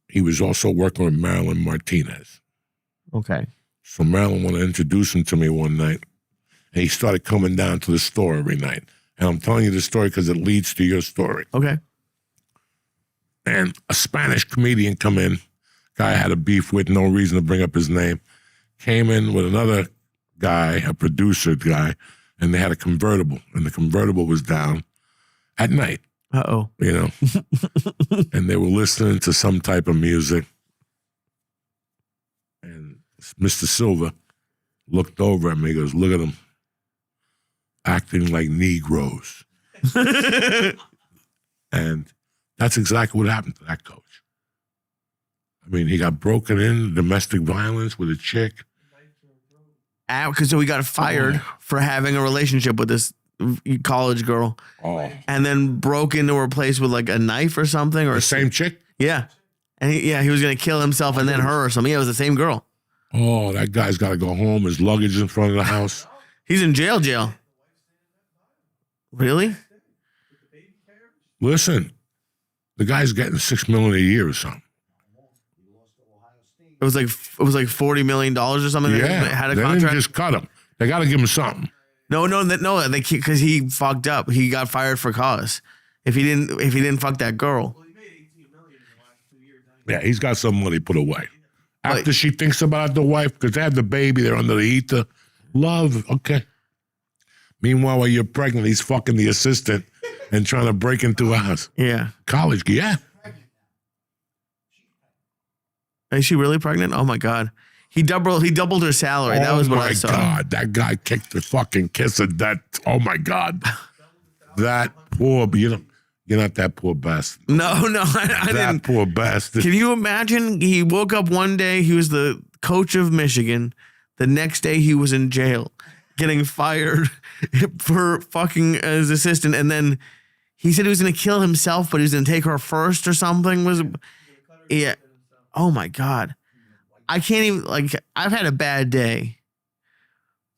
he was also working with Marilyn Martinez. Okay. So Marilyn wanted to introduce him to me one night, and he started coming down to the store every night. And I'm telling you the story because it leads to your story. Okay. And a Spanish comedian come in, guy I had a beef with, no reason to bring up his name, came in with another guy, a producer guy, and they had a convertible, and the convertible was down at night. Uh-oh. You know? And they were listening to some type of music. And Mr. Silver looked over at me, he goes, look at them, acting like Negroes. And that's exactly what happened to that coach. I mean, he got broken in, domestic violence with a chick. Because we got fired for having a relationship with this college girl. Oh. And then broke into her place with like a knife or something. Or The same chick? Yeah. And he was going to kill himself and then her or something. Yeah, it was the same girl. Oh, that guy's got to go home. His luggage in front of the house. He's in jail. Really? Listen, the guy's getting $6 million a year or something. It was like $40 million or something. Yeah, They had a they contract. didn't just cut him. They got to give him something. No, because he fucked up. He got fired for cause. If he didn't fuck that girl. Yeah, he's got some money put away. After she thinks about the wife, because they had the baby, they're under the heater. Love, okay. Meanwhile, while you're pregnant, he's fucking the assistant and trying to break into a house. Yeah. College, yeah. Is she really pregnant? Oh my God. He doubled her salary. That was what I saw. Oh my God, that guy kicked the fucking kiss of that. Oh my God. That poor, you're not that poor bastard. No, I didn't. That poor bastard. Can you imagine? He woke up one day, he was the coach of Michigan. The next day he was in jail, getting fired for fucking his assistant. And then he said he was going to kill himself, but he was going to take her first or something. Yeah. Oh my God. I can't even, like, I've had a bad day,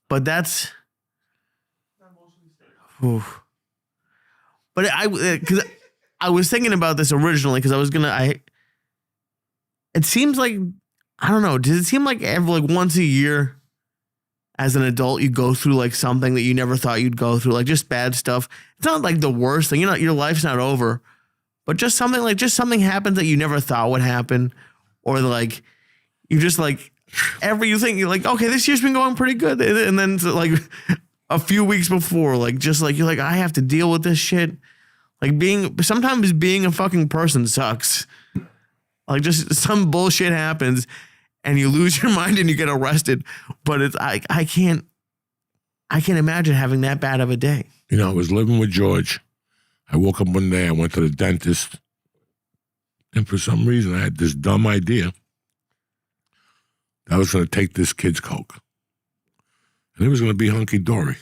but that's, ooh. But because I was thinking about this originally because I was it seems like, I don't know, does it seem like once a year as an adult you go through like something that you never thought you'd go through, like just bad stuff? It's not like the worst thing, your life's not over, but just something happens that you never thought would happen, or like you just like you think you're like, okay, this year's been going pretty good, and then like a few weeks before, like just like you're like, I have to deal with this shit. Like sometimes being a fucking person sucks. Like just some bullshit happens and you lose your mind and you get arrested. But it's I can't imagine having that bad of a day. I was living with George. I woke up one day, I went to the dentist, and for some reason I had this dumb idea that I was going to take this kid's Coke. And it was going to be hunky-dory.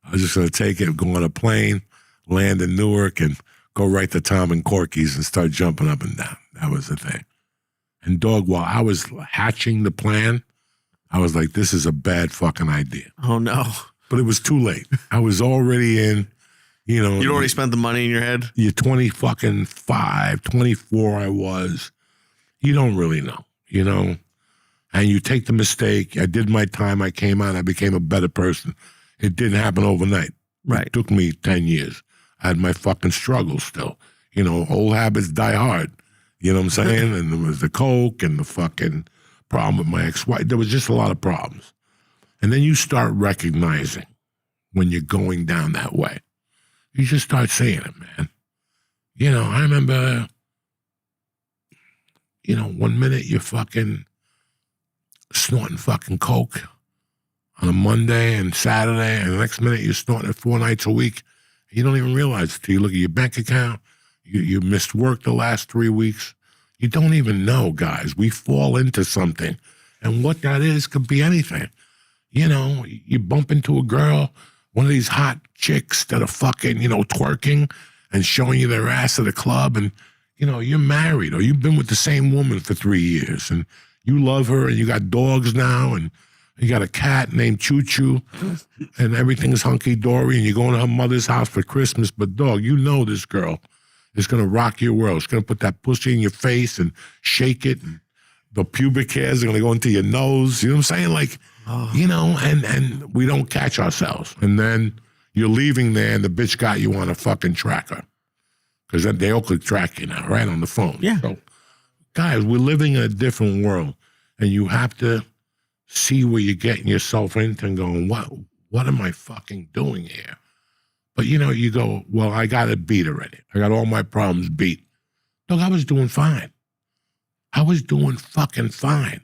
I was just going to take it, go on a plane, land in Newark, and go right to Tom and Corky's and start jumping up and down. That was the thing. And dog, while I was hatching the plan, I was like, this is a bad fucking idea. Oh, no. But it was too late. I was already in, You'd already spent the money in your head? You're 25, 24 I was. You don't really know, And you take the mistake. I did my time. I came out. I became a better person. It didn't happen overnight. Right. It took me 10 years. I had my fucking struggles still. Old habits die hard. You know what I'm saying? And there was the Coke and the fucking problem with my ex-wife. There was just a lot of problems. And then you start recognizing when you're going down that way. You just start seeing it, man. I remember, 1 minute you're fucking snorting fucking Coke on a Monday and Saturday, and the next minute you're snorting it 4 nights a week. You don't even realize it till you look at your bank account. You missed work the last 3 weeks. You don't even know, guys. We fall into something, and what that is could be anything. You bump into a girl, one of these hot chicks that are fucking, twerking and showing you their ass at a club, and, you're married, or you've been with the same woman for 3 years, and you love her, and you got dogs now, and you got a cat named Choo Choo, and everything's hunky-dory, and you're going to her mother's house for Christmas. But, dog, this girl is going to rock your world. She's going to put that pussy in your face and shake it. And the pubic hairs are going to go into your nose. You know what I'm saying? Like, and we don't catch ourselves. And then you're leaving there, and the bitch got you on a fucking tracker. Because then they all could track you now, right, on the phone. Yeah. So, guys, we're living in a different world, and you have to see where you're getting yourself into and going, what am I fucking doing here? But, you go, well, I got it beat already. I got all my problems beat. Look, I was doing fine. I was doing fucking fine.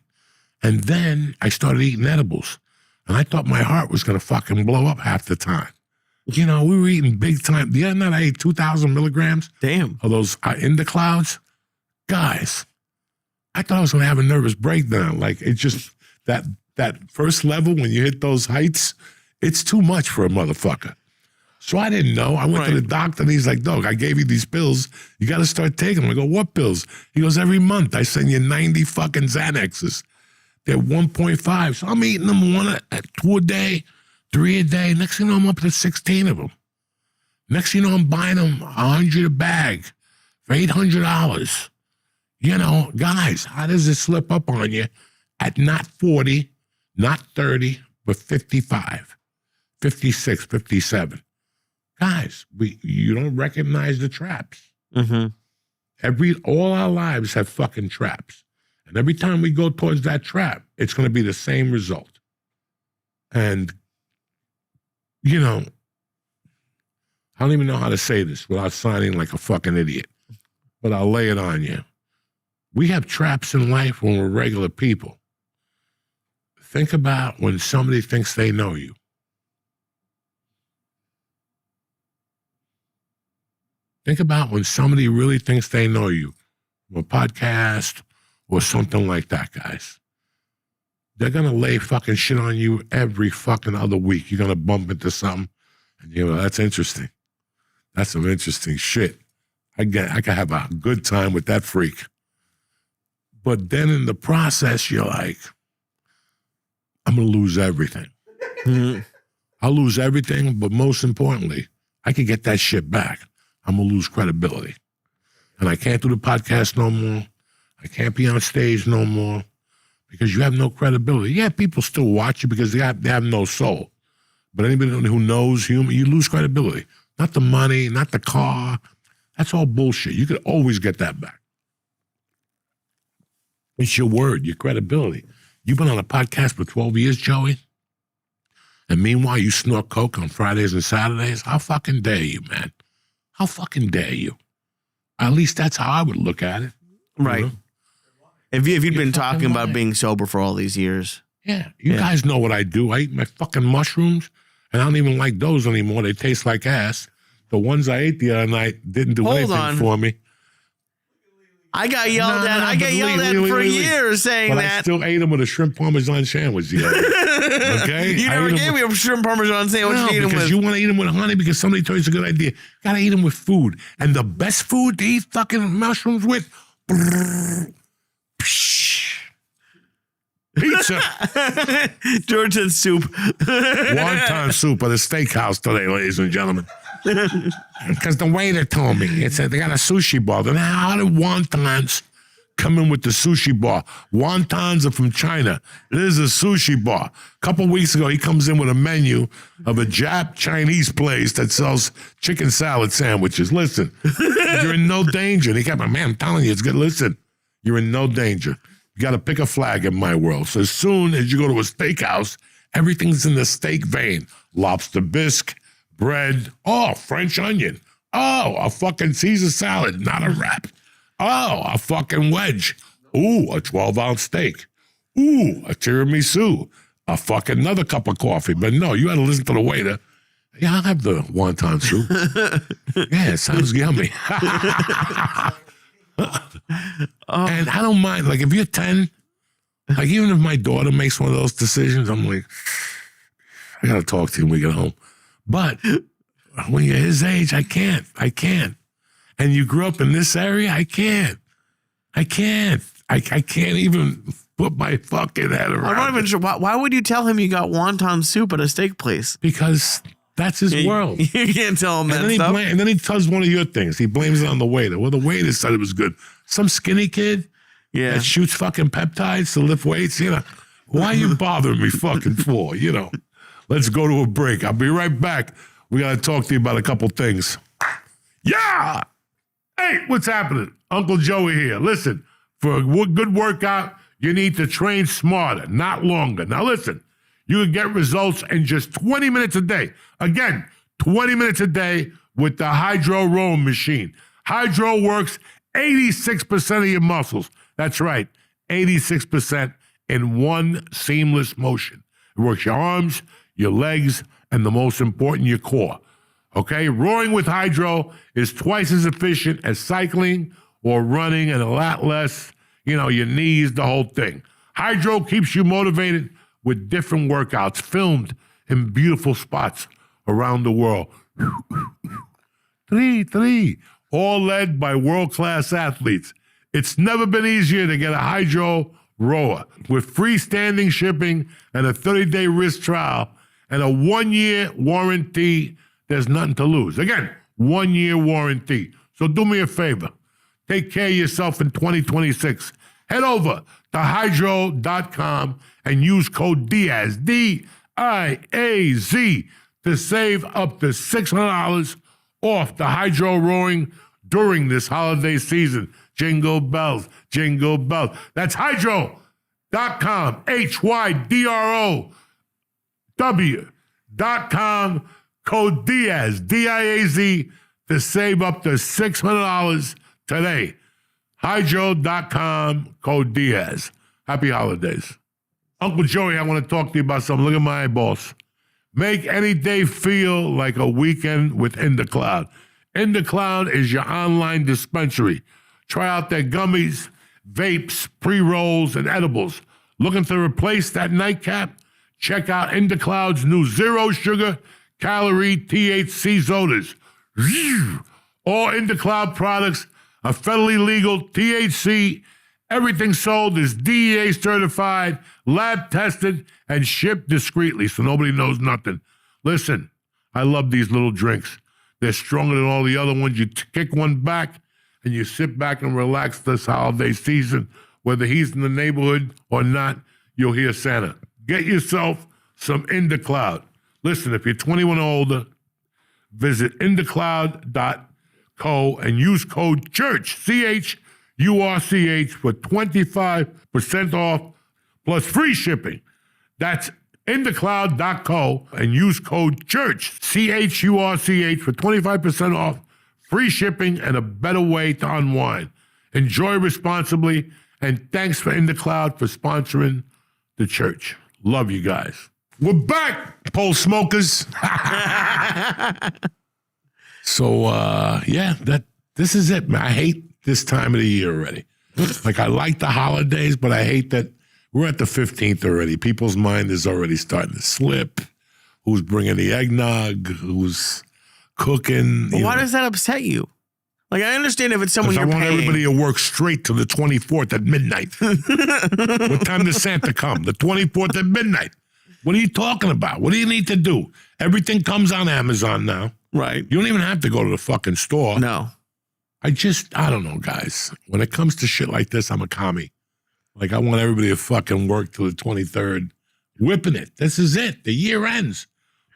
And then I started eating edibles. And I thought my heart was going to fucking blow up half the time. We were eating big time. The other night I ate 2,000 milligrams. Damn. Of those in the clouds. Guys, I thought I was going to have a nervous breakdown. Like, it just, that first level when you hit those heights, it's too much for a motherfucker. So I didn't know. I went to the doctor, and he's like, dog, I gave you these pills. You got to start taking them. I go, what pills? He goes, every month I send you 90 fucking Xanaxes. They're 1.5. So I'm eating them 2 a day, 3 a day. Next thing you know, I'm up to 16 of them. Next thing you know, I'm buying them $100 a bag for $800. Guys, how does it slip up on you at not 40, not 30, but 55, 56, 57? Guys, you don't recognize the traps. Mm-hmm. All our lives have fucking traps. And every time we go towards that trap, it's going to be the same result. And, I don't even know how to say this without sounding like a fucking idiot, but I'll lay it on you. We have traps in life when we're regular people. Think about when somebody thinks they know you. Think about when somebody really thinks they know you, from a podcast or something like that, guys. They're going to lay fucking shit on you every fucking other week. You're going to bump into something, and that's interesting. That's some interesting shit. I can have a good time with that freak. But then in the process, you're like, I'm going to lose everything. I'll lose everything, but most importantly, I can get that shit back. I'm going to lose credibility. And I can't do the podcast no more. I can't be on stage no more because you have no credibility. Yeah, people still watch you because they have no soul. But anybody who knows humor, you lose credibility. Not the money, not the car. That's all bullshit. You could always get that back. It's your word, your credibility. You've been on a podcast for 12 years, Joey? And meanwhile, you snort coke on Fridays and Saturdays? How fucking dare you, man? How fucking dare you? At least that's how I would look at it. Right. You know? If you'd been fucking talking about lying. being sober for all these years. Yeah, you guys know what I do. I eat my fucking mushrooms, and I don't even like those anymore. They taste like ass. The ones I ate the other night didn't do anything for me. I got yelled at. I got yelled at for years saying but that. I still ate them with a shrimp parmesan sandwich the other day. Okay? You never gave me a shrimp parmesan sandwich to eat them because with. you want to eat them with honey because somebody told you it's a good idea. Gotta eat them with food. And the best food to eat fucking mushrooms with, pizza. George said soup. Wonton soup at a steakhouse today, ladies and gentlemen. Because the waiter told me, it said they got a sushi bar. Then how did wontons come in with the sushi bar? Wontons are from China. It is a sushi bar. A couple weeks ago, he comes in with a menu of a Chinese place that sells chicken salad sandwiches. Listen, you're in no danger. And he kept, man, I'm telling you, it's good. Listen, you're in no danger. You got to pick a flag in my world. So as soon as you go to a steakhouse, everything's in the steak vein. Lobster bisque, bread, French onion. A fucking Caesar salad, not a wrap. A fucking wedge. Ooh, a 12-ounce steak. Ooh, a tiramisu. A fucking another cup of coffee. But no, you had to listen to the waiter. Yeah, I'll have the wonton soup. Yeah, it sounds yummy. And I don't mind, like if you're 10, like even if my daughter makes one of those decisions, I'm like, I gotta talk to you when we get home. But when you're his age, I can't. And you grew up in this area, I can't. I can't even put my fucking head around I'm not even it. sure. Why would you tell him you got wonton soup at a steak place? Because that's his world. You can't tell him that stuff. And then he does one of your things. He blames it on the waiter. Well, the waiter said it was good. Some skinny kid that shoots fucking peptides to lift weights, Why are you bothering me fucking for, Let's go to a break. I'll be right back. We got to talk to you about a couple things. Yeah! Hey, what's happening? Uncle Joey here. Listen, for a good workout, you need to train smarter, not longer. Now listen, you can get results in just 20 minutes a day. Again, 20 minutes a day with the Hydro rowing machine. Hydro works 86% of your muscles. That's right, 86% in one seamless motion. It works your arms, your legs, and the most important, your core. Okay, rowing with Hydro is twice as efficient as cycling or running and a lot less, your knees, the whole thing. Hydro keeps you motivated with different workouts filmed in beautiful spots around the world. Three, all led by world-class athletes. It's never been easier to get a Hydro rower with freestanding shipping and a 30-day risk trial and a 1-year warranty. There's nothing to lose. Again, 1-year warranty. So do me a favor. Take care of yourself in 2026. Head over to hydro.com and use code Diaz, D-I-A-Z, to save up to $600 off the Hydro rowing during this holiday season. Jingle bells, jingle bells. That's hydro.com, HYDROW.com, code Diaz, D-I-A-Z, to save up to $600 today. Hydro.com, code Diaz. Happy holidays. Uncle Joey, I want to talk to you about something. Look at my eyeballs. Make any day feel like a weekend with IndaCloud. IndaCloud is your online dispensary. Try out their gummies, vapes, pre-rolls, and edibles. Looking to replace that nightcap? Check out IndaCloud's new zero sugar, calorie THC sodas. All IndaCloud products are federally legal THC Everything sold is DEA certified, lab tested, and shipped discreetly so nobody knows nothing. Listen, I love these little drinks. They're stronger than all the other ones. You kick one back and you sit back and relax this holiday season. Whether he's in the neighborhood or not, you'll hear Santa. Get yourself some IndaCloud. Listen, if you're 21 or older, visit indacloud.co and use code CHURCH, CHURCH, for 25% off plus free shipping. That's indacloud.co and use code CHURCH, CHURCH, for 25% off, free shipping, and a better way to unwind. Enjoy responsibly, and thanks for IndaCloud for sponsoring the church. Love you guys. We're back, pole smokers. So, this is it, man. I hate this time of the year already. Like, I like the holidays, but I hate that we're at the 15th already. People's mind is already starting to slip. Who's bringing the eggnog? Who's cooking? But why does that upset you? Like, I understand if it's someone you're I want paying. everybody to work straight to the 24th at midnight. What time does Santa come? The 24th at midnight. What are you talking about? What do you need to do? Everything comes on Amazon now. Right. You don't even have to go to the fucking store. No. I don't know, guys. When it comes to shit like this, I'm a commie. Like, I want everybody to fucking work till the 23rd. Whipping it. This is it. The year ends.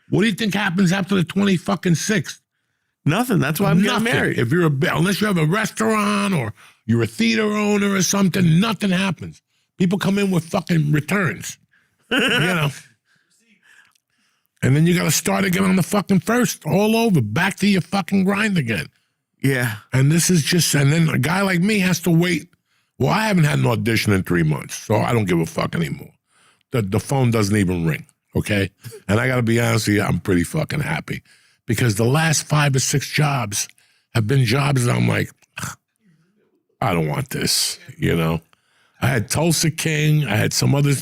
What do you think happens after the 26th? Nothing. That's why I'm getting Nothing. married. If unless you have a restaurant or you're a theater owner or something, nothing happens. People come in with fucking returns. You know? And then you got to start again on the fucking 1st, all over, back to your fucking grind again. Yeah. And this is just, and then a guy like me has to wait. Well, I haven't had an audition in 3 months, so I don't give a fuck anymore. The phone doesn't even ring, okay? And I got to be honest with you, I'm pretty fucking happy because the last 5 or 6 jobs have been jobs that I'm like, I don't want this, you know? I had Tulsa King. I had some other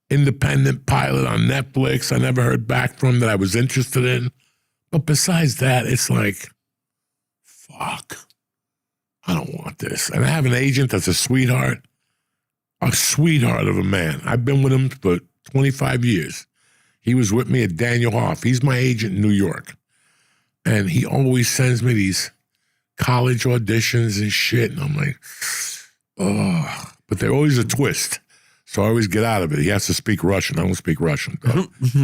independent pilot on Netflix I never heard back from that I was interested in. But besides that, it's like, fuck, I don't want this. And I have an agent that's a sweetheart of a man. I've been with him for 25 years. He was with me at Daniel Hoff. He's my agent in New York. And he always sends me these college auditions and shit. And I'm like, oh, but they're always a twist. So I always get out of it. He has to speak Russian. I don't speak Russian.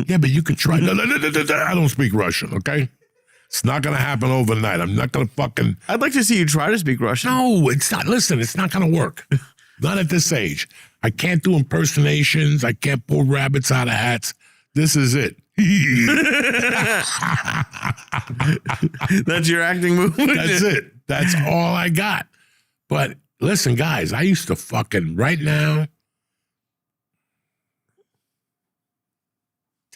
Yeah, but you could try. No, I don't speak Russian, okay? It's not going to happen overnight. I'm not going to fucking... I'd like to see you try to speak Russian. No, it's not. Listen, it's not going to work. Not at this age. I can't do impersonations. I can't pull rabbits out of hats. This is it. That's your acting move? That's it. That's all I got. But listen, guys, I used to fucking, right now,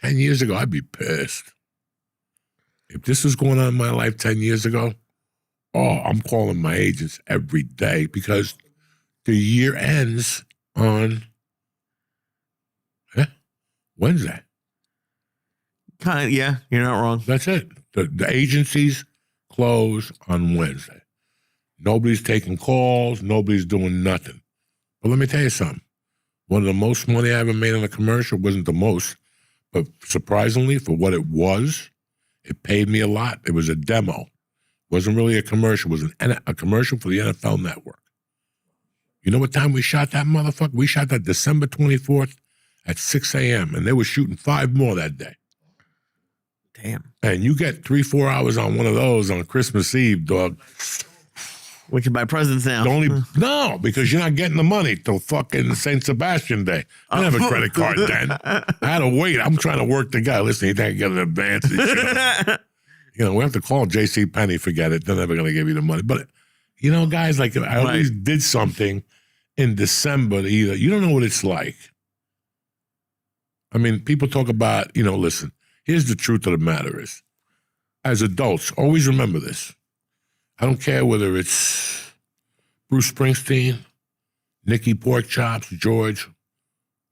10 years ago, I'd be pissed. If this was going on in my life 10 years ago, I'm calling my agents every day because the year ends on Wednesday. Yeah, you're not wrong. That's it. The agencies close on Wednesday. Nobody's taking calls. Nobody's doing nothing. But let me tell you something. One of the most money I ever made on a commercial wasn't the most, but surprisingly, for what it was, it paid me a lot. It was a demo. It wasn't really a commercial. It was a commercial for the NFL Network. You know what time we shot that motherfucker? We shot that December 24th at 6 a.m., and they were shooting 5 more that day. Damn. And you get 3-4 hours on one of those on Christmas Eve, dog. We can buy presents now. No, because you're not getting the money till fucking St. Sebastian Day. I didn't have a credit card then. I had to wait. I'm trying to work the guy. Listen, you think I can get an advance? You know, we have to call J.C. Penney. Forget it. They're never going to give you the money. But, you know, guys, like I always did something in December either. You don't know what it's like. I mean, people talk about, you know, listen, here's the truth of the matter is, as adults, always remember this. I don't care whether it's Bruce Springsteen, Nicky Porkchops, George.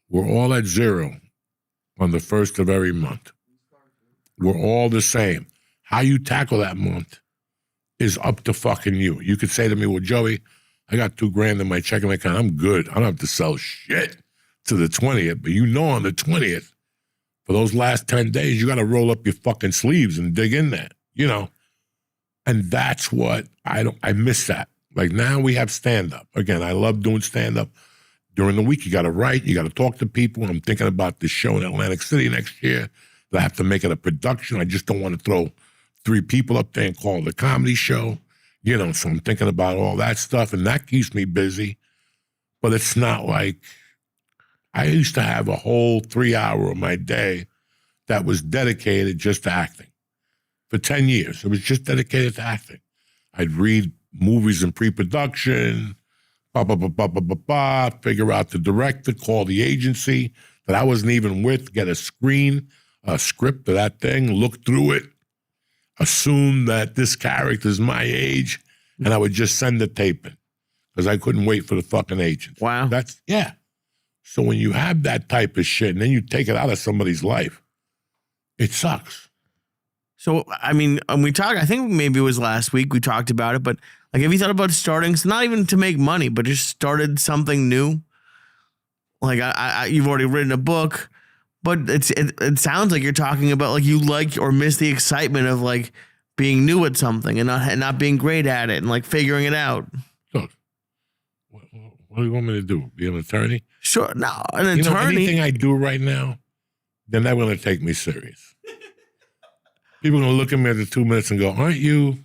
We're all at 0 on the 1st of every month. We're all the same. How you tackle that month is up to fucking you. You could say to me, well, Joey, I got $2,000 in my checking account. I'm good. I don't have to sell shit to the 20th. But on the 20th, for those last 10 days, you got to roll up your fucking sleeves and dig in there, And that's what I miss that. Like now we have stand-up. Again, I love doing stand-up. During the week, you got to write. You got to talk to people. I'm thinking about this show in Atlantic City next year. I have to make it a production. I just don't want to throw 3 people up there and call it a comedy show. So I'm thinking about all that stuff, and that keeps me busy. But it's not like I used to have a whole 3-hour of my day that was dedicated just to acting. For 10 years, it was just dedicated to acting. I'd read movies in pre-production, figure out the director, call the agency that I wasn't even with, get a script of that thing, look through it, assume that this character's my age, and I would just send the tape in because I couldn't wait for the fucking agent. Wow. So when you have that type of shit and then you take it out of somebody's life, it sucks. So, I mean, we talked, I think maybe it was last week we talked about it, but like, have you thought about starting, so not even to make money, but just started something new? Like, you've already written a book, but it sounds like you're talking about like you like or miss the excitement of like being new at something and not being great at it and like figuring it out. Look, what do you want me to do? Be an attorney? Sure. No, an attorney. Anything I do right now, they're not going to take me serious. People are going to look at me after 2 minutes and go, aren't you?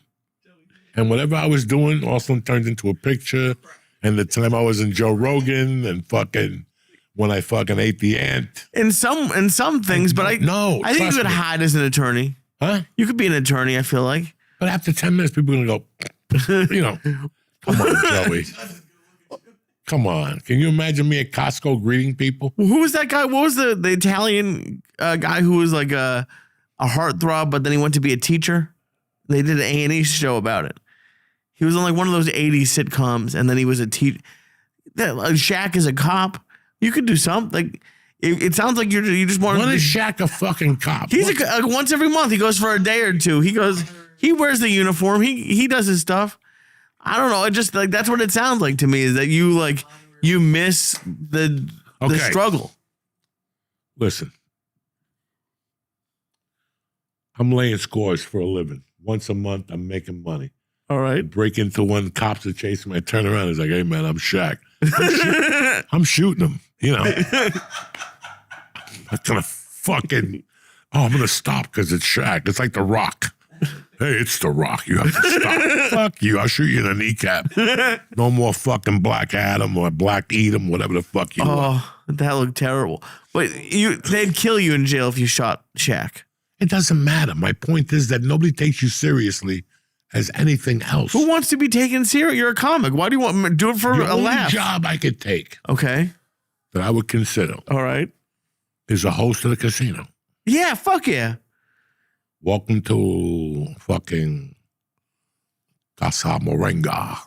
And whatever I was doing also turned into a picture. And the time I was in Joe Rogan and fucking when I fucking ate the ant. In some things, but I think you could hide as an attorney. Huh? You could be an attorney, I feel like. But after 10 minutes, people are going to go, come on, Joey. Come on. Can you imagine me at Costco greeting people? Who was that guy? What was the Italian guy who was like a heartthrob, but then he went to be a teacher? They did an A&E show about it. He was on like one of those 80s sitcoms, and then he was a teacher. Shaq is a cop. You could do something. It sounds like you just want to. When is Shaq a fucking cop? He's once every month. He goes for a day or two. He wears the uniform. He does his stuff. I don't know. It just like that's what it sounds like to me. Is that you miss the struggle? Listen, I'm laying scores for a living. Once a month, I'm making money. All right. I break into one, cops are chasing me. I turn around. He's like, hey, man, I'm Shaq. I'm shooting him, I'm going to fucking, I'm going to stop because it's Shaq. It's like The Rock. Hey, it's The Rock. You have to stop. Fuck you. I'll shoot you in the kneecap. No more fucking Black Adam or Black Edom, whatever the fuck you want. Oh, that looked terrible. But they'd kill you in jail if you shot Shaq. It doesn't matter. My point is that nobody takes you seriously as anything else. Who wants to be taken serious? You're a comic. Why do you want to do it for a laugh? The only job I could take that I would consider all right is a host of the casino. Yeah, fuck yeah. Welcome to fucking Casa Morenga.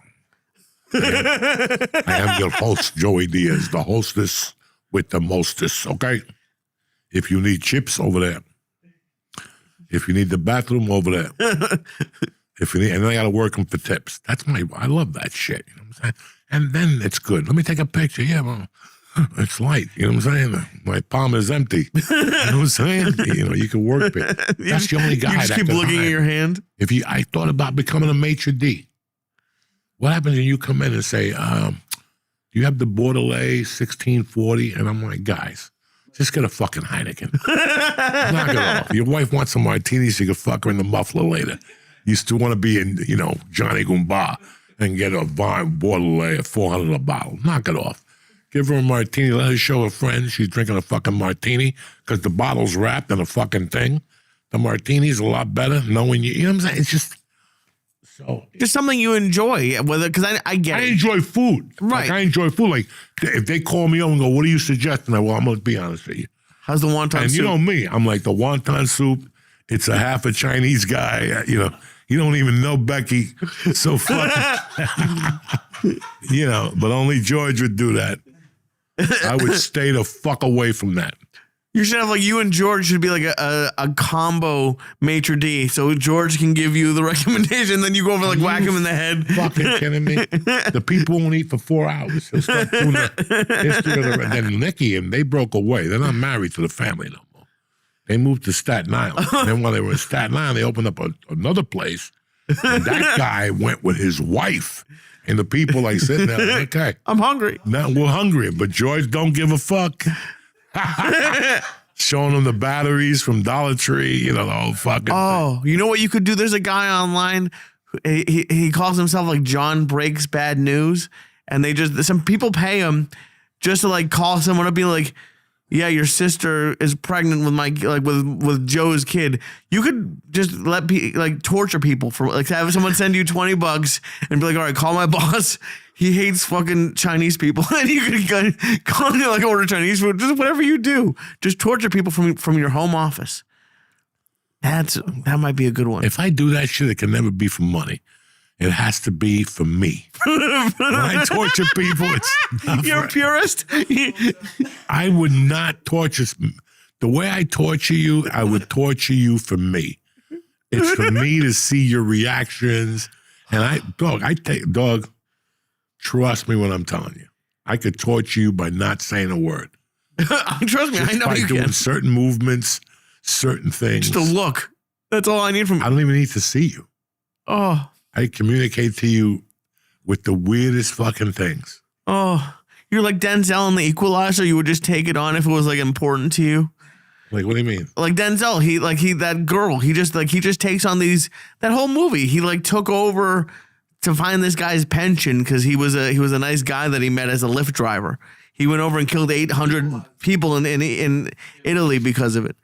I am your host, Joey Diaz, the hostess with the mostest, okay? If you need chips, over there. If you need the bathroom, over there. If you need, and then I got to work them for tips. I love that shit. You know what I'm saying? And then it's good. Let me take a picture. Yeah, well, it's light. You know what I'm saying? My palm is empty. You know what I'm saying? You can work it. That's the only guy. You just keep looking at your hand. I thought about becoming a maitre d'. What happens when you come in and say, do you have the Bordelais 1640? And I'm like, guys, just get a fucking Heineken. Knock it off. Your wife wants some martinis, so you can fuck her in the muffler later. You still want to be in, Johnny Goomba and get a Bordelais at $400 a bottle. Knock it off. Give her a martini. Let her show her friends she's drinking a fucking martini because the bottle's wrapped in a fucking thing. The martini's a lot better knowing you. You know what I'm saying? It's just just something you enjoy. Whether because I get it. I enjoy food. Right. Like, I enjoy food. Like if they call me up and go, what are you suggesting? I'm going to be honest with you. How's the wonton soup? And you know me. I'm like the wonton soup. It's a half a Chinese guy. You don't even know Becky. So fucking, but only George would do that. I would stay the fuck away from that. You should have like you and George should be like a combo maitre d'. So George can give you the recommendation, then you go over like whack him in the head. Fucking kidding me? The people won't eat for 4 hours. He'll start doing the history of the. Then Nikki and they broke away. They're not married to the family no more. They moved to Staten Island. And then while they were in Staten Island, they opened up another place. And that guy went with his wife. And the people like sitting there, like, okay. I'm hungry. Now we're hungry, but George don't give a fuck. Showing them the batteries from Dollar Tree, you know, the whole fucking thing. You know what you could do? There's a guy online. He calls himself like John Breaks Bad News. And some people pay him just to like call someone up, be like, yeah, your sister is pregnant with with Joe's kid. You could just torture people for like have someone send you $20 and be like, all right, call my boss. He hates fucking Chinese people. And you could call him like order Chinese food. Just whatever you do. Just torture people from your home office. That might be a good one. If I do that shit, it can never be for money. It has to be for me. When I torture people, it's not You're a purist? I would not torture. The way I torture you, I would torture you for me. It's for me to see your reactions. And dog, trust me when I'm telling you. I could torture you by not saying a word. Trust me, Just I know by you doing can. certain movements, certain things. Just a look. That's all I need from you. I don't even need to see you. Oh. I communicate to you with the weirdest fucking things. Oh, you're like Denzel in The Equalizer. You would just take it on if it was like important to you. Like, what do you mean? Like Denzel, that girl. He just takes on that whole movie. He like took over to find this guy's pension because he was a nice guy that he met as a Lyft driver. He went over and killed 800 people in Italy because of it.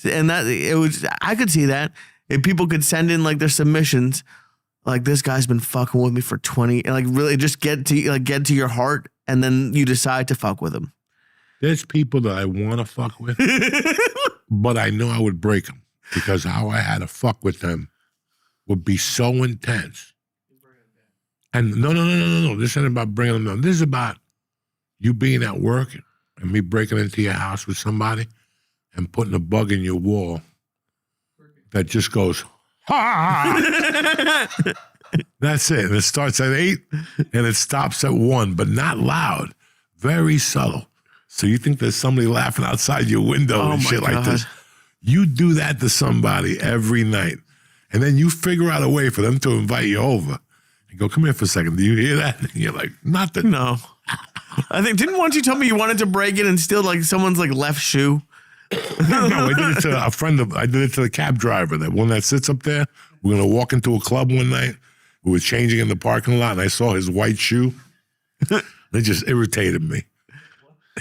And I could see that if people could send in like their submissions. Like, this guy's been fucking with me for 20, and like really just get to your heart, and then you decide to fuck with him. There's people that I want to fuck with, but I know I would break them because how I had to fuck with them would be so intense. And no. This ain't about bringing them down. This is about you being at work and me breaking into your house with somebody and putting a bug in your wall that just goes, ha! That's it. And it starts at 8 and it stops at 1, but not loud. Very subtle. So you think there's somebody laughing outside your window and shit like this. You do that to somebody every night. And then you figure out a way for them to invite you over. And go, come here for a second. Do you hear that? And you're like, nothing. No. Didn't you tell me you wanted to break in and steal like someone's like left shoe? No, I did it to I did it to the cab driver, that one that sits up there. We're going to walk into a club one night. We were changing in the parking lot and I saw his white shoe. It just irritated me.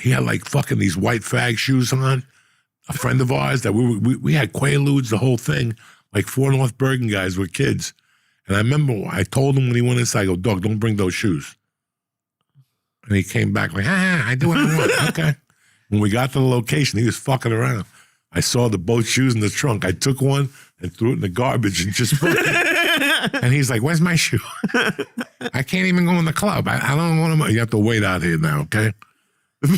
He had like fucking these white fag shoes on. A friend of ours that we had Quaaludes, the whole thing, like 4 North Bergen guys were kids. And I remember I told him when he went inside, I go, dog, don't bring those shoes. And he came back like, I do what I want. Okay. When we got to the location, he was fucking around. I saw both shoes in the trunk. I took one and threw it in the garbage and just put it. And he's like, where's my shoe? I can't even go in the club. I don't want to. You have to wait out here now, okay?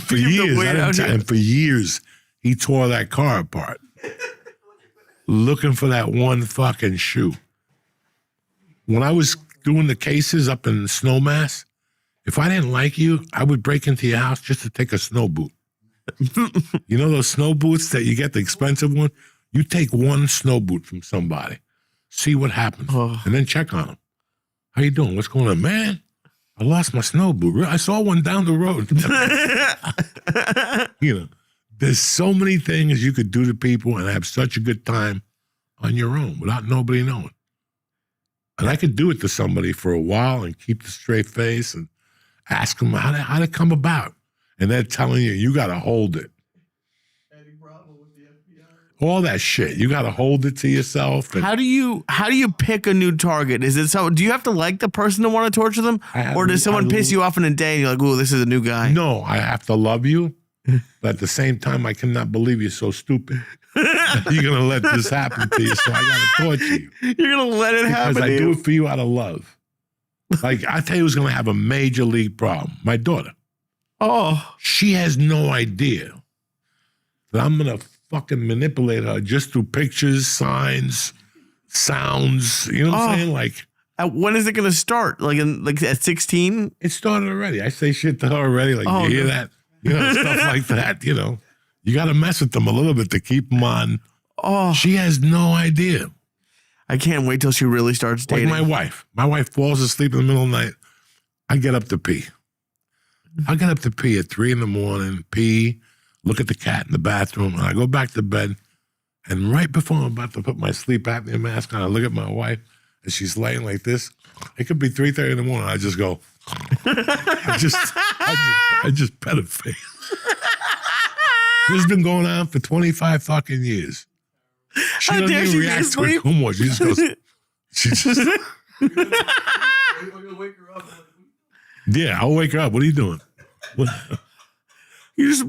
For years, and for years, he tore that car apart, looking for that one fucking shoe. When I was doing the cases up in Snowmass, if I didn't like you, I would break into your house just to take a snow boot. You know those snow boots that you get, the expensive one? You take one snow boot from somebody, see what happens, and then check on them. How you doing? What's going on? Man, I lost my snow boot. I saw one down the road. You know, there's so many things you could do to people and have such a good time on your own without nobody knowing. And I could do it to somebody for a while and keep the straight face and ask them how to come about. And they're telling you, you got to hold it. All that shit. You got to hold it to yourself. And how do you pick a new target? Is it so? Do you have to like the person to want to torture them? Or does someone piss you off in a day and you're like, ooh, this is a new guy? No, I have to love you. But at the same time, I cannot believe you're so stupid. You're going to let this happen to you, so I got to torture you. You're going to let it happen because to I you. do it for you out of love. Like, I tell you who's going to have a major league problem. My daughter. Oh. She has no idea that I'm going to fucking manipulate her just through pictures, signs, sounds. You know what I'm saying? Like, when is it going to start? Like at 16? it started already. I say shit to her already. Like, you hear that? You know, stuff like that, you know. You got to mess with them a little bit to keep them on. Oh. She has no idea. I can't wait till she really starts dating. Like my wife. My wife falls asleep in the middle of the night. I get up to pee. I get up to pee at 3 a.m, pee, look at the cat in the bathroom, and I go back to bed. And right before I'm about to put my sleep apnea mask on, I look at my wife, and she's laying like this. It could be 3:30 in the morning. I just go, I just pet her face. This has been going on for 25 fucking years. She doesn't even react to it no more. She just goes, yeah, I'll wake her up. What are you doing? You just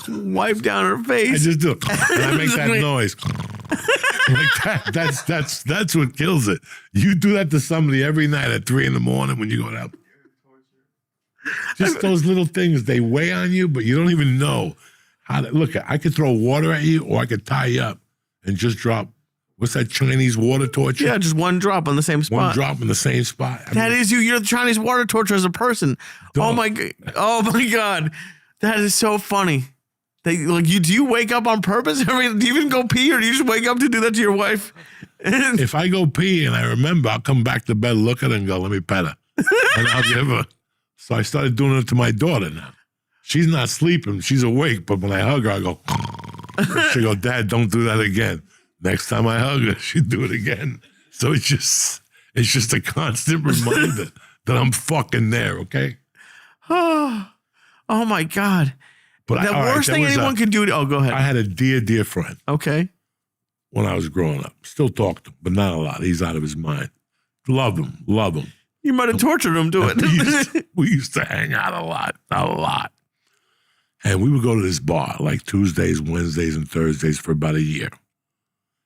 wipe down her face. I just do it. And I make that noise. Like that. That's what kills it. You do that to somebody every night at 3 a.m. when you go out. Just those little things, they weigh on you, but you don't even know how to look. I could throw water at you, or I could tie you up and just drop. What's that Chinese water torture? Yeah, just one drop on the same spot. One drop in the same spot. That is you. You're the Chinese water torture as a person. Oh my God. That is so funny. Do you wake up on purpose? Do you even go pee, or do you just wake up to do that to your wife? If I go pee and I remember, I'll come back to bed, look at her and go, let me pet her. And I'll give her. So I started doing it to my daughter now. She's not sleeping. She's awake. But when I hug her, I go, she go, Dad, don't do that again. Next time I hug her, she'd do it again. So it's just a constant reminder that I'm fucking there, okay? Oh my God. But the worst thing anyone can do. Go ahead. I had a dear friend. Okay. When I was growing up. Still talk to him, but not a lot. He's out of his mind. Love him. You might have tortured him to it. We used to hang out a lot. And we would go to this bar like Tuesdays, Wednesdays, and Thursdays for about a year.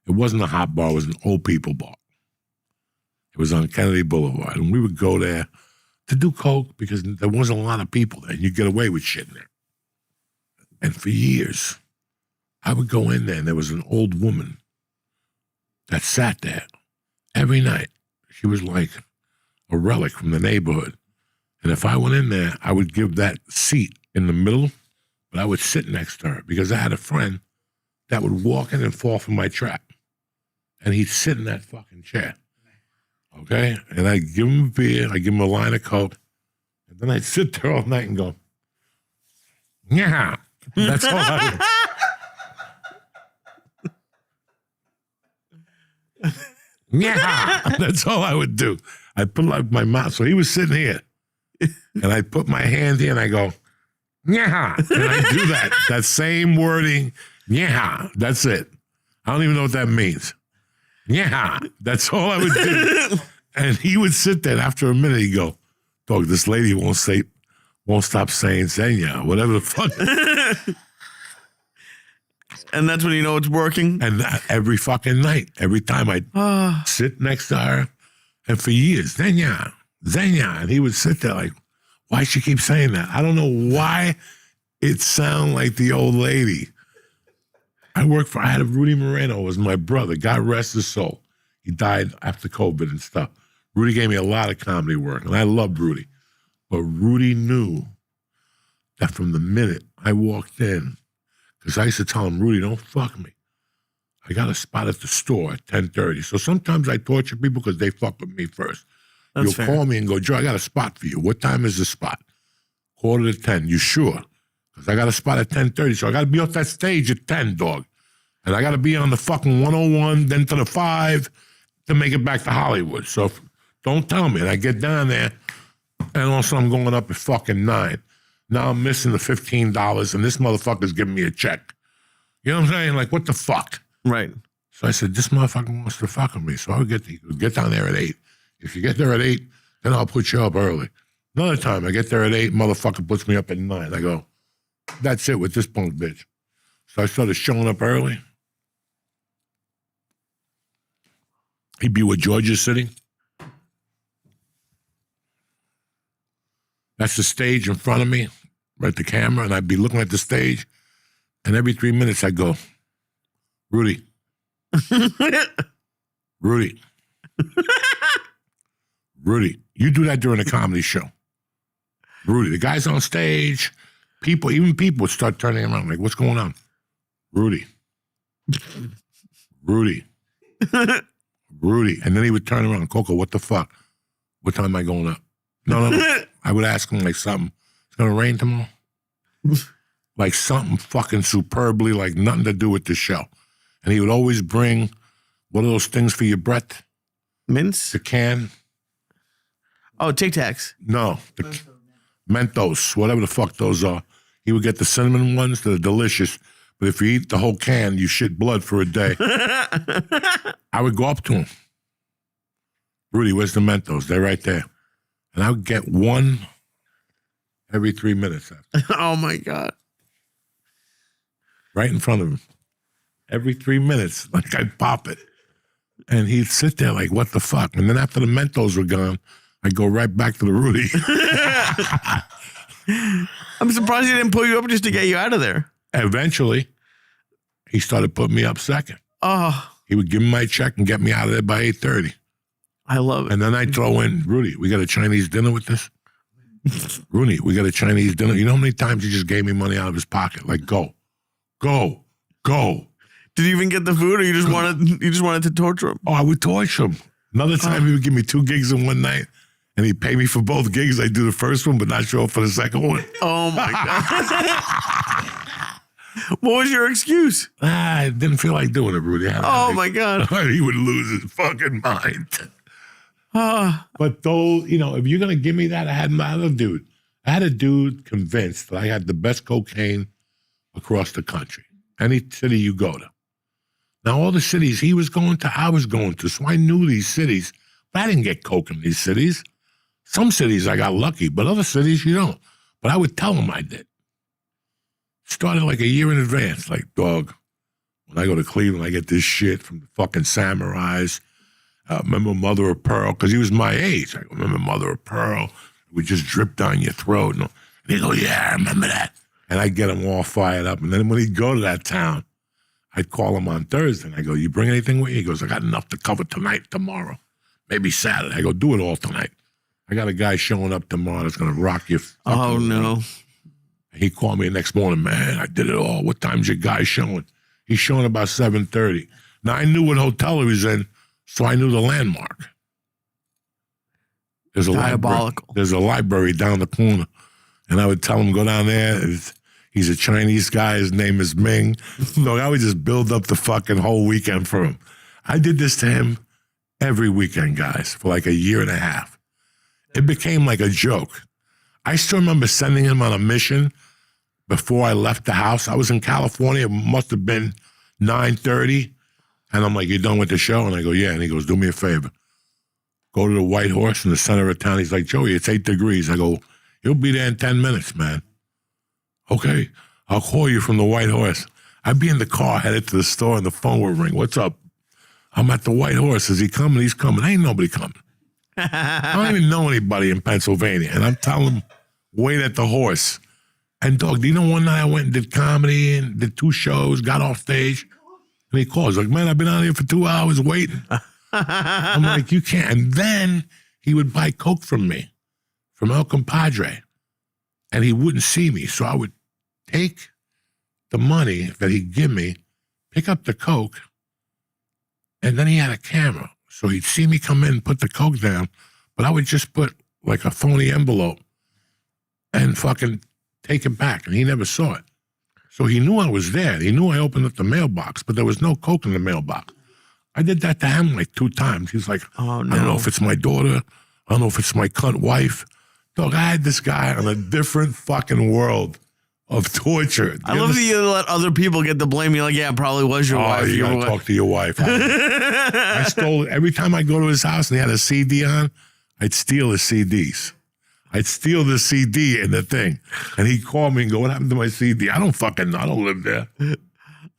It wasn't a hot bar. It was an old people bar. It was on Kennedy Boulevard. And we would go there to do coke because there wasn't a lot of people there. And you get away with shit in there. And for years, I would go in there and there was an old woman that sat there every night. She was like a relic from the neighborhood. And if I went in there, I would give that seat in the middle, but I would sit next to her because I had a friend that would walk in and fall from my trap. And he'd sit in that fucking chair. Okay? And I'd give him a beer, I'd give him a line of coke, and then I'd sit there all night and go, yeah. That's all I would. Yeah. That's all I would do. I'd put like my mouth. So he was sitting here. And I'd put my hand here and I go, yeah. And I do that same wording. Yeah. That's it. I don't even know what that means. Yeah. That's all I would do. And he would sit there. And after a minute, he'd go, dog, this lady won't stop saying Zenya, whatever the fuck. And that's when you know it's working? And every fucking night, every time I'd sit next to her, and for years, Zenya. And he would sit there like, why she keep saying that? I don't know why it sound like the old lady. I had a Rudy Moreno was my brother. God rest his soul. He died after COVID and stuff. Rudy gave me a lot of comedy work, and I loved Rudy. But Rudy knew that from the minute I walked in, because I used to tell him, Rudy, don't fuck me. I got a spot at the store at 10:30. So sometimes I torture people because they fuck with me first. That's You'll fair. call me and go, Joe, I got a spot for you. What time is the spot? 9:45. You sure? Because I got a spot at 10:30. So I got to be off that stage at 10, dog. And I got to be on the fucking 101, then to the 5 to make it back to Hollywood. So don't tell me. And I get down there, and also I'm going up at fucking 9. Now I'm missing the $15, and this motherfucker's giving me a check. You know what I'm saying? Like, what the fuck? Right. So I said, this motherfucker wants to fuck with me. So I'll get down there at 8. If you get there at 8, then I'll put you up early. Another time, I get there at 8, motherfucker puts me up at 9. I go, that's it with this punk bitch. So I started showing up early. He'd be where George is sitting. That's the stage in front of me, right, the camera, and I'd be looking at the stage. And every 3 minutes I go, Rudy. Rudy. Rudy. You do that during a comedy show. Rudy. The guys on stage, even people would start turning around like, what's going on? Rudy. Rudy. Rudy. And then he would turn around, Coco, what the fuck? What time am I going up? No. I would ask him like something. It's going to rain tomorrow? Like something fucking superbly, like nothing to do with the show. And he would always bring, what are those things for your breath? Mints? The can? Oh, Tic Tacs. No. The Mentos, whatever the fuck those are. He would get the cinnamon ones that are delicious. But if you eat the whole can, you shit blood for a day. I would go up to him. Rudy, where's the Mentos? They're right there. And I would get one every 3 minutes. Oh, my God. Right in front of him. Every 3 minutes, like I'd pop it. And he'd sit there like, what the fuck? And then after the Mentos were gone, I'd go right back to the Rudy. I'm surprised he didn't pull you up just to get you out of there. Eventually, he started putting me up second. Oh. He would give me my check and get me out of there by 8:30. I love it. And then I'd throw in, Rudy, we got a Chinese dinner with this? Rudy, we got a Chinese dinner. You know how many times he just gave me money out of his pocket? Like, go. Did you even get the food, or you just wanted to torture him? Oh, I would torture him. Another time he would give me 2 gigs in one night, and he'd pay me for both gigs. I'd do the first one, but not show up for the second one. Oh, my God. What was your excuse? I didn't feel like doing it, Rudy. Oh, my God. He would lose his fucking mind. But though, if you're going to give me that, I had my other dude. I had a dude convinced that I had the best cocaine across the country. Any city you go to. Now, all the cities he was going to, I was going to. So I knew these cities, but I didn't get coke in these cities. Some cities I got lucky, but other cities you don't. But I would tell them I did. Started like a year in advance. Like, dog, when I go to Cleveland, I get this shit from the fucking Samurais. Remember Mother of Pearl? Because he was my age. I go, remember Mother of Pearl? It would just drip down your throat. And he'd go, yeah, I remember that. And I'd get him all fired up. And then when he'd go to that town, I'd call him on Thursday. And I go, you bring anything with you? He goes, I got enough to cover tonight, tomorrow, maybe Saturday. I go, do it all tonight. I got a guy showing up tomorrow that's going to rock you. Oh, no. He called me the next morning, man, I did it all. What time's your guy showing? He's showing about 7:30. Now, I knew what hotel he was in, so I knew the landmark. There's a Diabolical. There's a library down the corner. And I would tell him, go down there. He's a Chinese guy. His name is Ming. So I would just build up the fucking whole weekend for him. I did this to him every weekend, guys, for like a year and a half. It became like a joke. I still remember sending him on a mission before I left the house. I was in California. It must have been 9:30. And I'm like, you done with the show? And I go, yeah. And he goes, do me a favor. Go to the White Horse in the center of town. He's like, Joey, it's 8 degrees. I go, he'll be there in 10 minutes, man. Okay, I'll call you from the White Horse. I'd be in the car headed to the store and the phone would ring. What's up? I'm at the White Horse. Is he coming? He's coming. Ain't nobody coming. I don't even know anybody in Pennsylvania. And I'm telling him, wait at the horse. And dog, do you know one night I went and did comedy and did 2 shows, got off stage, and he calls like, man, I've been out here for 2 hours waiting. I'm like, you can't. And then he would buy Coke from me, from El Compadre, and he wouldn't see me. So I would take the money that he'd give me, pick up the Coke, and then he had a camera. So he'd see me come in, put the Coke down, but I would just put like a phony envelope and fucking take it back, and he never saw it. So he knew I was there. He knew I opened up the mailbox, but there was no Coke in the mailbox. I did that to him like 2 times. He's like, oh, no. I don't know if it's my daughter. I don't know if it's my cunt wife. Dog, I had this guy on a different fucking world of torture. I love that you let other people get the blame. You're like, yeah, it probably was your wife. You gotta talk to your wife. I stole it. Every time I go to his house and he had a CD on, I'd steal his CDs. I'd steal the CD in the thing. And he'd call me and go, what happened to my CD? I don't fucking know. I don't live there. It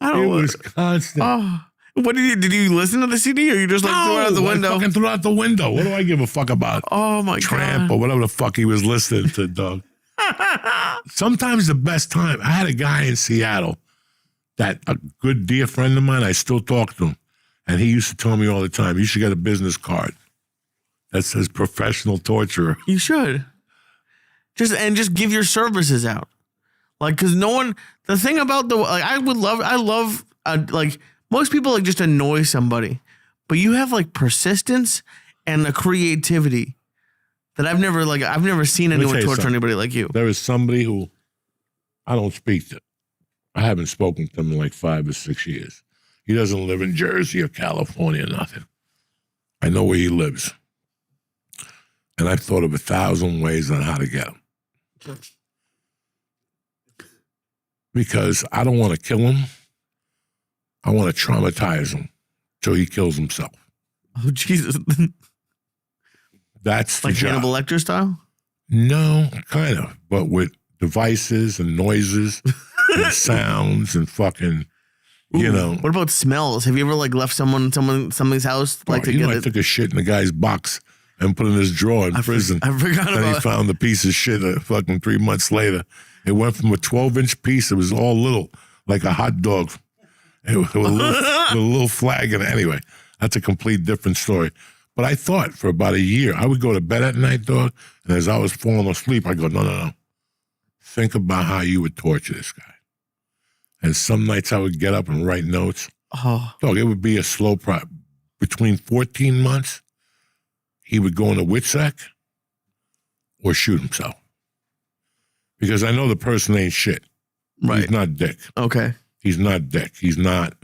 was constant. Oh. What did you listen to the CD, or you just like threw it out the window? I fucking threw it out the window. What do I give a fuck about? Oh my Tramp God. or whatever the fuck he was listening to, dog. Sometimes the best time, I had a guy in Seattle that a good dear friend of mine, I still talk to him. And he used to tell me all the time, you should get a business card that says professional torturer. You should. Just give your services out. Like, because no one, the thing about I love, like, most people like just annoy somebody, but you have like persistence and a creativity that I've never seen anyone torture anybody like you. There is somebody who I don't speak to. I haven't spoken to him in like 5 or 6 years. He doesn't live in Jersey or California, nothing. I know where he lives. And I've thought of 1,000 ways on how to get him. Because I don't want to kill him. I want to traumatize him till he kills himself. Oh, Jesus. That's the like job. Hannibal Lecter style? No, kind of. But with devices and noises and sounds and fucking, you know. What about smells? Have you ever like left somebody's house? Like I took a shit in the guy's box and put it in his drawer in prison. I forgot about And he it. found the piece of shit fucking 3 months later. It went from a 12-inch piece. It was all little, like a hot dog. It was with a little flag in it. Anyway, that's a complete different story. But I thought for about a year, I would go to bed at night, dog, and as I was falling asleep, I go, no. Think about how you would torture this guy. And some nights I would get up and write notes. Oh. Dog, it would be a slow process. Between 14 months, he would go into WITSEC or shoot himself. Because I know the person ain't shit. Right. He's not dick. Okay. He's not dick. He's not.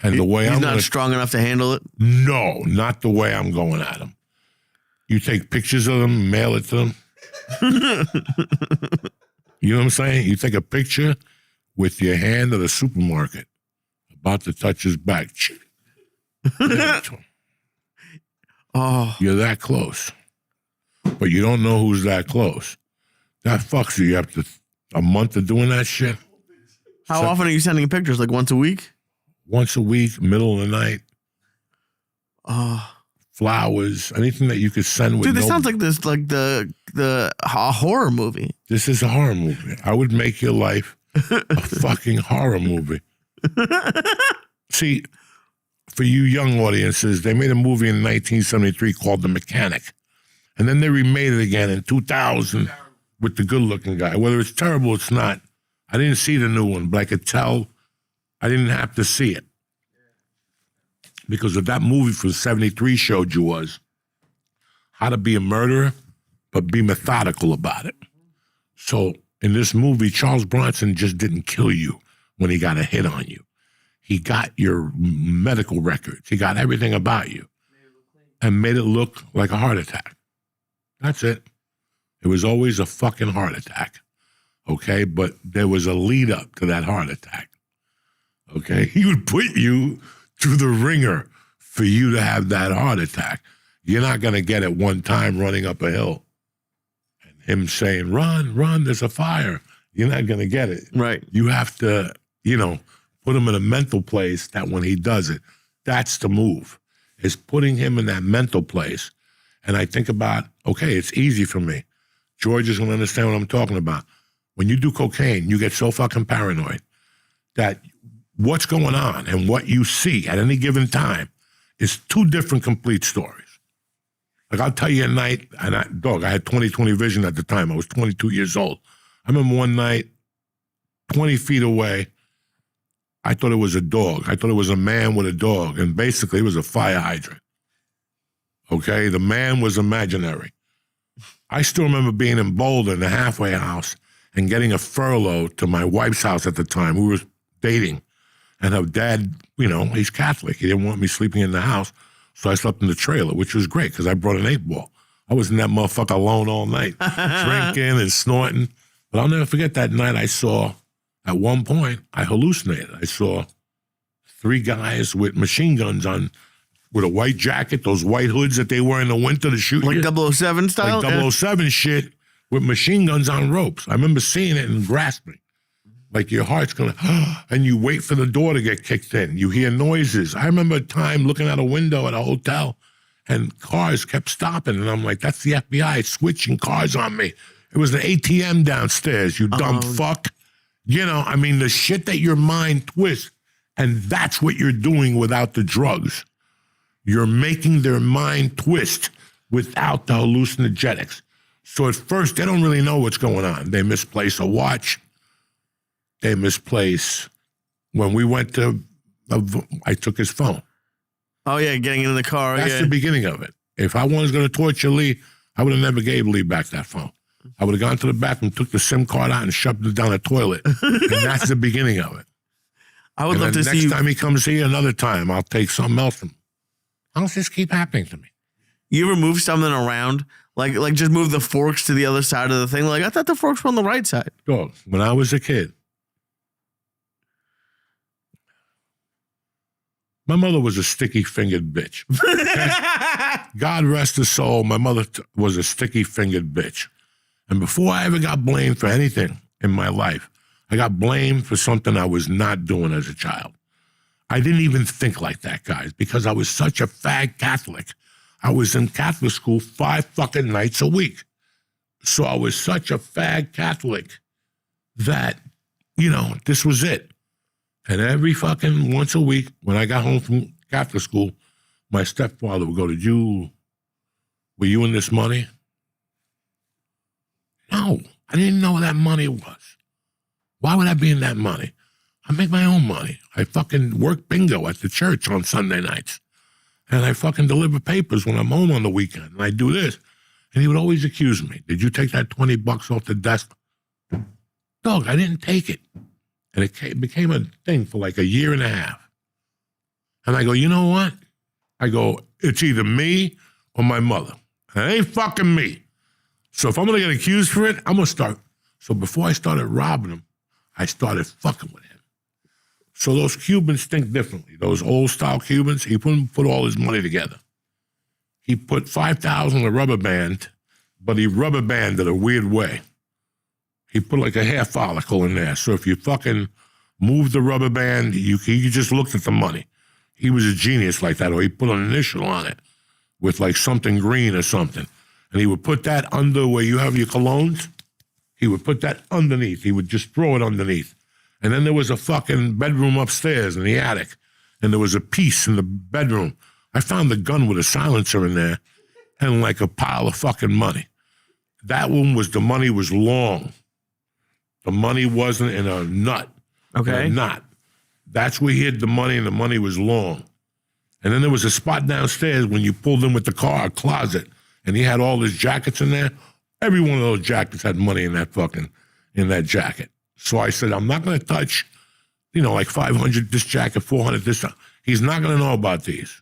And the way he's I'm not gonna, strong enough to handle it. No, not the way I'm going at him. You take pictures of them, mail it to them. You know what I'm saying? You take a picture with your hand at a supermarket, about to touch his back. Oh. You're that close. But you don't know who's that close. That fucks you. You have to a month of doing that shit. How often are you sending pictures? Like once a week? Once a week, middle of the night. Oh. Flowers, anything that you could send with. Dude, this sounds like this, like a horror movie. This is a horror movie. I would make your life a fucking horror movie. See, for you young audiences, they made a movie in 1973 called The Mechanic. And then they remade it again in 2000 with the good-looking guy. Whether it's terrible, it's not. I didn't see the new one, but I could tell I didn't have to see it. Because what that movie from 73 showed you was how to be a murderer, but be methodical about it. So in this movie, Charles Bronson just didn't kill you when he got a hit on you. He got your medical records. He got everything about you and made it look like a heart attack. That's it. It was always a fucking heart attack, okay? But there was a lead up to that heart attack, okay? He would put you through the ringer for you to have that heart attack. You're not going to get it one time running up a hill and him saying, run, there's a fire. You're not going to get it. Right. You have to, put him in a mental place that when he does it, that's the move, is putting him in that mental place. And I think about, okay, it's easy for me. George is going to understand what I'm talking about. When you do cocaine, you get so fucking paranoid that what's going on and what you see at any given time is two different complete stories. Like I'll tell you at night, and I had 20/20 vision at the time. I was 22 years old. I remember one night, 20 feet away, I thought it was a dog. I thought it was a man with a dog, and basically it was a fire hydrant. Okay? The man was imaginary. I still remember being in Boulder in the halfway house and getting a furlough to my wife's house at the time. We were dating. And her dad, he's Catholic. He didn't want me sleeping in the house. So I slept in the trailer, which was great because I brought an 8-ball. I was in that motherfucker alone all night, drinking and snorting. But I'll never forget that night I saw, at one point, I hallucinated. I saw 3 guys with machine guns on, with a white jacket, those white hoods that they wear in the winter to shoot like you. 007 style? Like 007 shit with machine guns on ropes. I remember seeing it and grasping. Like your heart's gonna, and you wait for the door to get kicked in. You hear noises. I remember a time looking out a window at a hotel and cars kept stopping. And I'm like, that's the FBI switching cars on me. It was an ATM downstairs, you dumb fuck. You know, I mean, the shit that your mind twists, and that's what you're doing without the drugs. You're making their mind twist without the hallucinogenics. So at first, they don't really know what's going on. They misplace a watch. They misplace. When we went to, I took his phone. Oh, yeah, getting in the car. That's the beginning of it. If I was going to torture Lee, I would have never gave Lee back that phone. I would have gone to the bathroom, took the SIM card out, and shoved it down the toilet. And that's the beginning of it. I would love to see you. Next time he comes here, another time, I'll take something else from him. How does this keep happening to me? You ever move something around? Like just move the forks to the other side of the thing? Like, I thought the forks were on the right side. Dog, when I was a kid, my mother was a sticky-fingered bitch. Okay? God rest her soul, my mother was a sticky-fingered bitch. And before I ever got blamed for anything in my life, I got blamed for something I was not doing as a child. I didn't even think like that, guys, because I was such a fag Catholic. I was in Catholic school 5 fucking nights a week. So I was such a fag Catholic that, you know, this was it. And every fucking once a week, when I got home from Catholic school, my stepfather would go, were you in this money? No, I didn't know what that money was. Why would I be in that money? I make my own money. I fucking work bingo at the church on Sunday nights. And I fucking deliver papers when I'm home on the weekend. And I do this. And he would always accuse me. Did you take that $20 off the desk? Dog, I didn't take it. And it became a thing for like a year and a half. And I go, you know what? I go, it's either me or my mother. And it ain't fucking me. So if I'm going to get accused for it, I'm going to start. So before I started robbing him, I started fucking with him. So those Cubans think differently. Those old-style Cubans, he wouldn't put all his money together. He put $5,000 in a rubber band, but he rubber banded a weird way. He put like a hair follicle in there. So if you fucking moved the rubber band, you just looked at the money. He was a genius like that, or he put an initial on it with like something green or something. And he would put that under where you have your colognes. He would put that underneath. He would just throw it underneath. And then there was a fucking bedroom upstairs in the attic. And there was a piece in the bedroom. I found the gun with a silencer in there and like a pile of fucking money. That one was, the money was long. The money wasn't in a nut. Okay. In a knot. That's where he hid the money, and the money was long. And then there was a spot downstairs when you pulled in with the car, a closet, and he had all his jackets in there. Every one of those jackets had money in that jacket. So I said, I'm not going to touch, like 500 this jacket, 400 this. He's not going to know about these.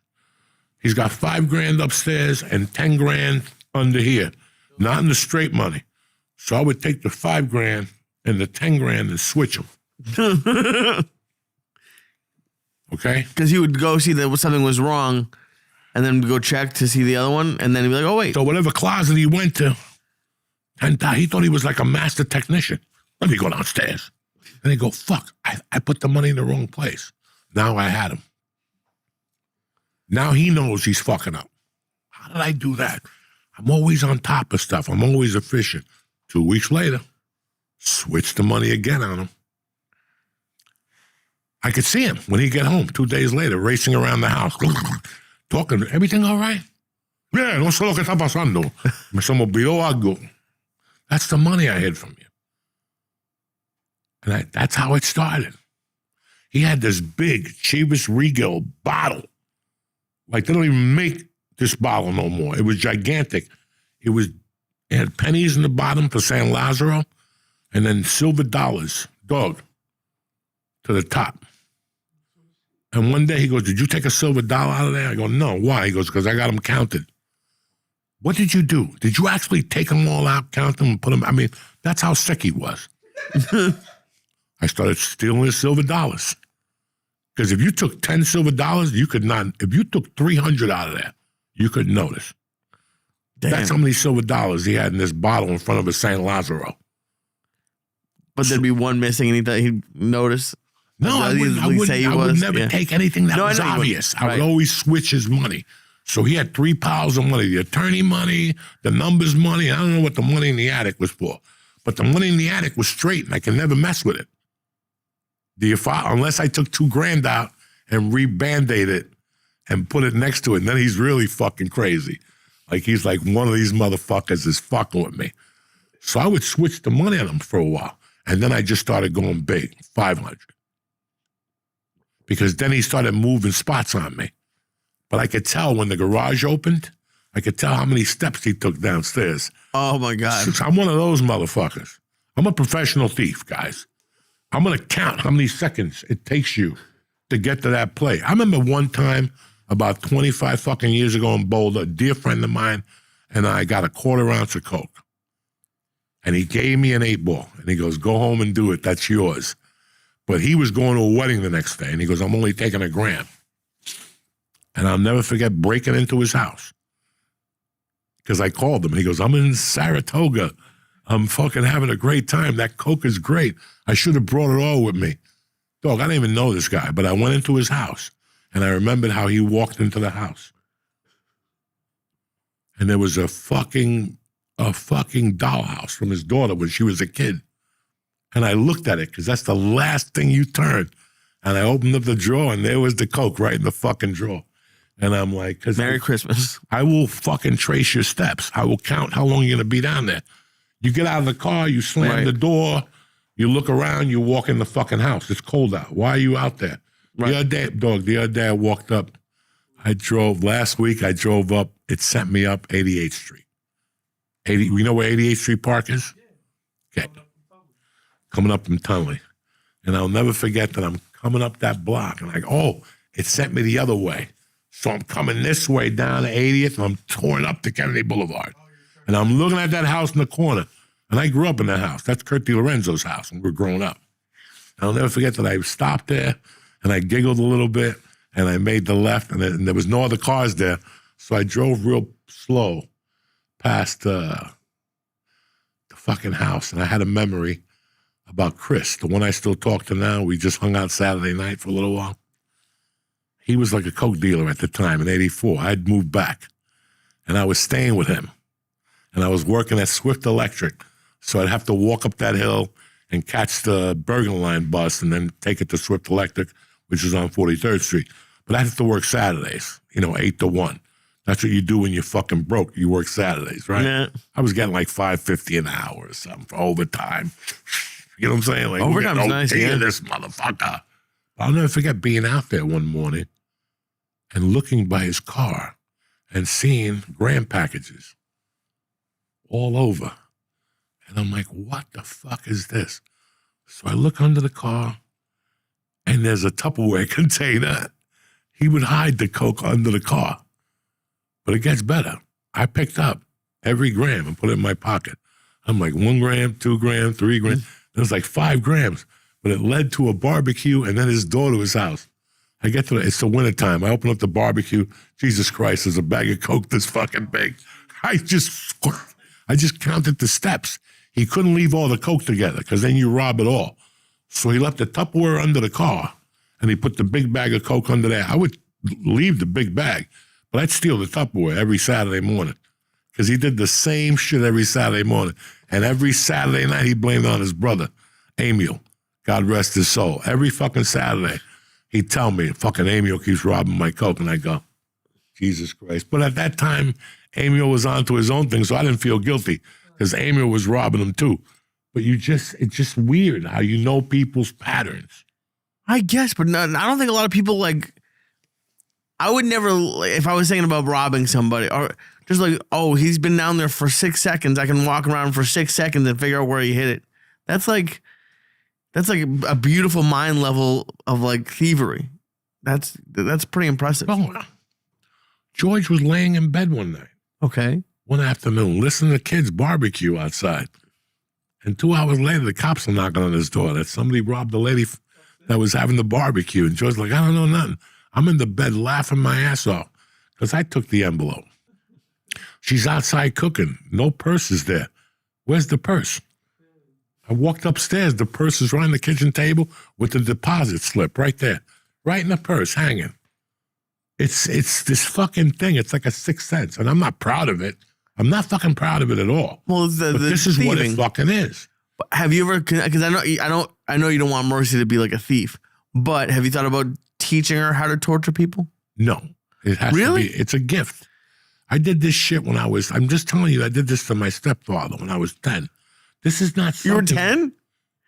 He's got $5,000 upstairs and 10 grand under here, not in the straight money. So I would take the $5,000 and the 10 grand and switch them. Okay? Because he would go see that something was wrong and then go check to see the other one. And then he'd be like, oh, wait. So whatever closet he went to, and he thought he was like a master technician. Let me go downstairs. And he'd go, fuck, I put the money in the wrong place. Now I had him. Now he knows he's fucking up. How did I do that? I'm always on top of stuff. I'm always efficient. 2 weeks later, switch the money again on him. I could see him when he'd get home 2 days later, racing around the house, talking, everything all right? Yeah, no sé lo que está pasando. Se me olvidó algo. That's the money I hid from you. And that's how it started. He had this big Chivas Regal bottle. Like, they don't even make this bottle no more. It was gigantic. It had pennies in the bottom for San Lazaro, and then silver dollars, dog, to the top. And one day he goes, did you take a silver dollar out of there? I go, no. Why? He goes, because I got them counted. What did you do? Did you actually take them all out, count them, and put them? I mean, that's how sick he was. I started stealing his silver dollars. Because if you took 10 silver dollars, you could not, if you took 300 out of there, you couldn't notice. Damn. That's how many silver dollars he had in this bottle in front of a San Lazaro. But there'd be one missing and he'd notice? No, I would never take anything that was obvious. I would always switch his money. So he had 3 piles of money, the attorney money, the numbers money. I don't know what the money in the attic was for. But the money in the attic was straight, and I could never mess with it. Unless I took $2,000 out and re-band-aid it and put it next to it, and then he's really fucking crazy. Like he's like, one of these motherfuckers is fucking with me. So I would switch the money on him for a while. And then I just started going big, 500. Because then he started moving spots on me. But I could tell when the garage opened, I could tell how many steps he took downstairs. Oh, my God. So I'm one of those motherfuckers. I'm a professional thief, guys. I'm going to count how many seconds it takes you to get to that play. I remember one time about 25 fucking years ago in Boulder, a dear friend of mine and I got a 1/4 ounce of Coke. And he gave me an 8-ball. And he goes, go home and do it. That's yours. But he was going to a wedding the next day. And he goes, I'm only taking $1 gram. And I'll never forget breaking into his house. Because I called him. And he goes, I'm in Saratoga. I'm fucking having a great time. That Coke is great. I should have brought it all with me. Dog, I didn't even know this guy. But I went into his house. And I remembered how he walked into the house. And there was a fucking dollhouse from his daughter when she was a kid. And I looked at it because that's the last thing you turn. And I opened up the drawer and there was the Coke right in the fucking drawer. And I'm like, Merry Christmas. I will fucking trace your steps. I will count how long you're going to be down there. You get out of the car, you slam the door, you look around, you walk in the fucking house. It's cold out. Why are you out there? Right. The other day I walked up. Last week I drove up. It sent me up 88th Street. You know where 88th Street Park is? Okay. Coming up from Tunley. And I'll never forget that I'm coming up that block. And it sent me the other way. So I'm coming this way down to 80th and I'm touring up to Kennedy Boulevard. And I'm looking at that house in the corner. And I grew up in that house. That's Kurt DiLorenzo's house when we were growing up. And I'll never forget that I stopped there and I giggled a little bit and I made the left and there was no other cars there. So I drove real slow past the fucking house. And I had a memory about Chris, the one I still talk to now. We just hung out Saturday night for a little while. He was like a Coke dealer at the time in 84. I'd moved back and I was staying with him. And I was working at Swift Electric. So I'd have to walk up that hill and catch the Bergen Line bus and then take it to Swift Electric, which is on 43rd Street. But I had to work Saturdays, 8 to 1. That's what you do when you're fucking broke. You work Saturdays, right? Yeah. I was getting like $5.50 an hour or something for overtime. You know what I'm saying? Like, overtime's nice, yeah. This motherfucker. I'll never forget being out there one morning and looking by his car and seeing gram packages all over. And I'm like, what the fuck is this? So I look under the car and there's a Tupperware container. He would hide the Coke under the car. But it gets better. I picked up every gram and put it in my pocket. I'm like 1 gram, 2 gram, 3 grams. It was like 5 grams. But it led to a barbecue and then his door to his house. I get to it's the wintertime. I open up the barbecue. Jesus Christ, there's a bag of Coke this fucking big. I just counted the steps. He couldn't leave all the Coke together because then you rob it all. So he left the Tupperware under the car and he put the big bag of Coke under there. I would leave the big bag, but I'd steal the Tupperware every Saturday morning because he did the same shit every Saturday morning. And every Saturday night he blamed it on his brother, Emil. God rest his soul. Every fucking Saturday he'd tell me, fucking Emil keeps robbing my Coke. And I go, Jesus Christ. But at that time, Emil was onto his own thing, so I didn't feel guilty because Emil was robbing him too. But it's just weird how you know people's patterns. I guess, but no, I don't think a lot of people I would never, if I was thinking about robbing somebody or just like, oh, he's been down there for 6 seconds. I can walk around for 6 seconds and figure out where he hit it. That's like a beautiful mind level of thievery. That's pretty impressive. Oh, George was laying in bed one night. Okay. One afternoon, listening to kids barbecue outside. And 2 hours later, the cops are knocking on his door that somebody robbed the lady that was having the barbecue. And George's like, I don't know nothing. I'm in the bed laughing my ass off because I took the envelope. She's outside cooking. No purse is there. Where's the purse? I walked upstairs. The purse is right on the kitchen table with the deposit slip right there. Right in the purse, hanging. It's this fucking thing. It's like a sixth sense. And I'm not proud of it. I'm not fucking proud of it at all. Well, this is what it fucking is. Have you ever? Because I know you don't want Mercy to be like a thief, but have you thought about teaching her how to torture people? No, it has to be. It's a gift. I did this shit when I'm just telling you, I did this to my stepfather when I was 10. This is not something. You were 10?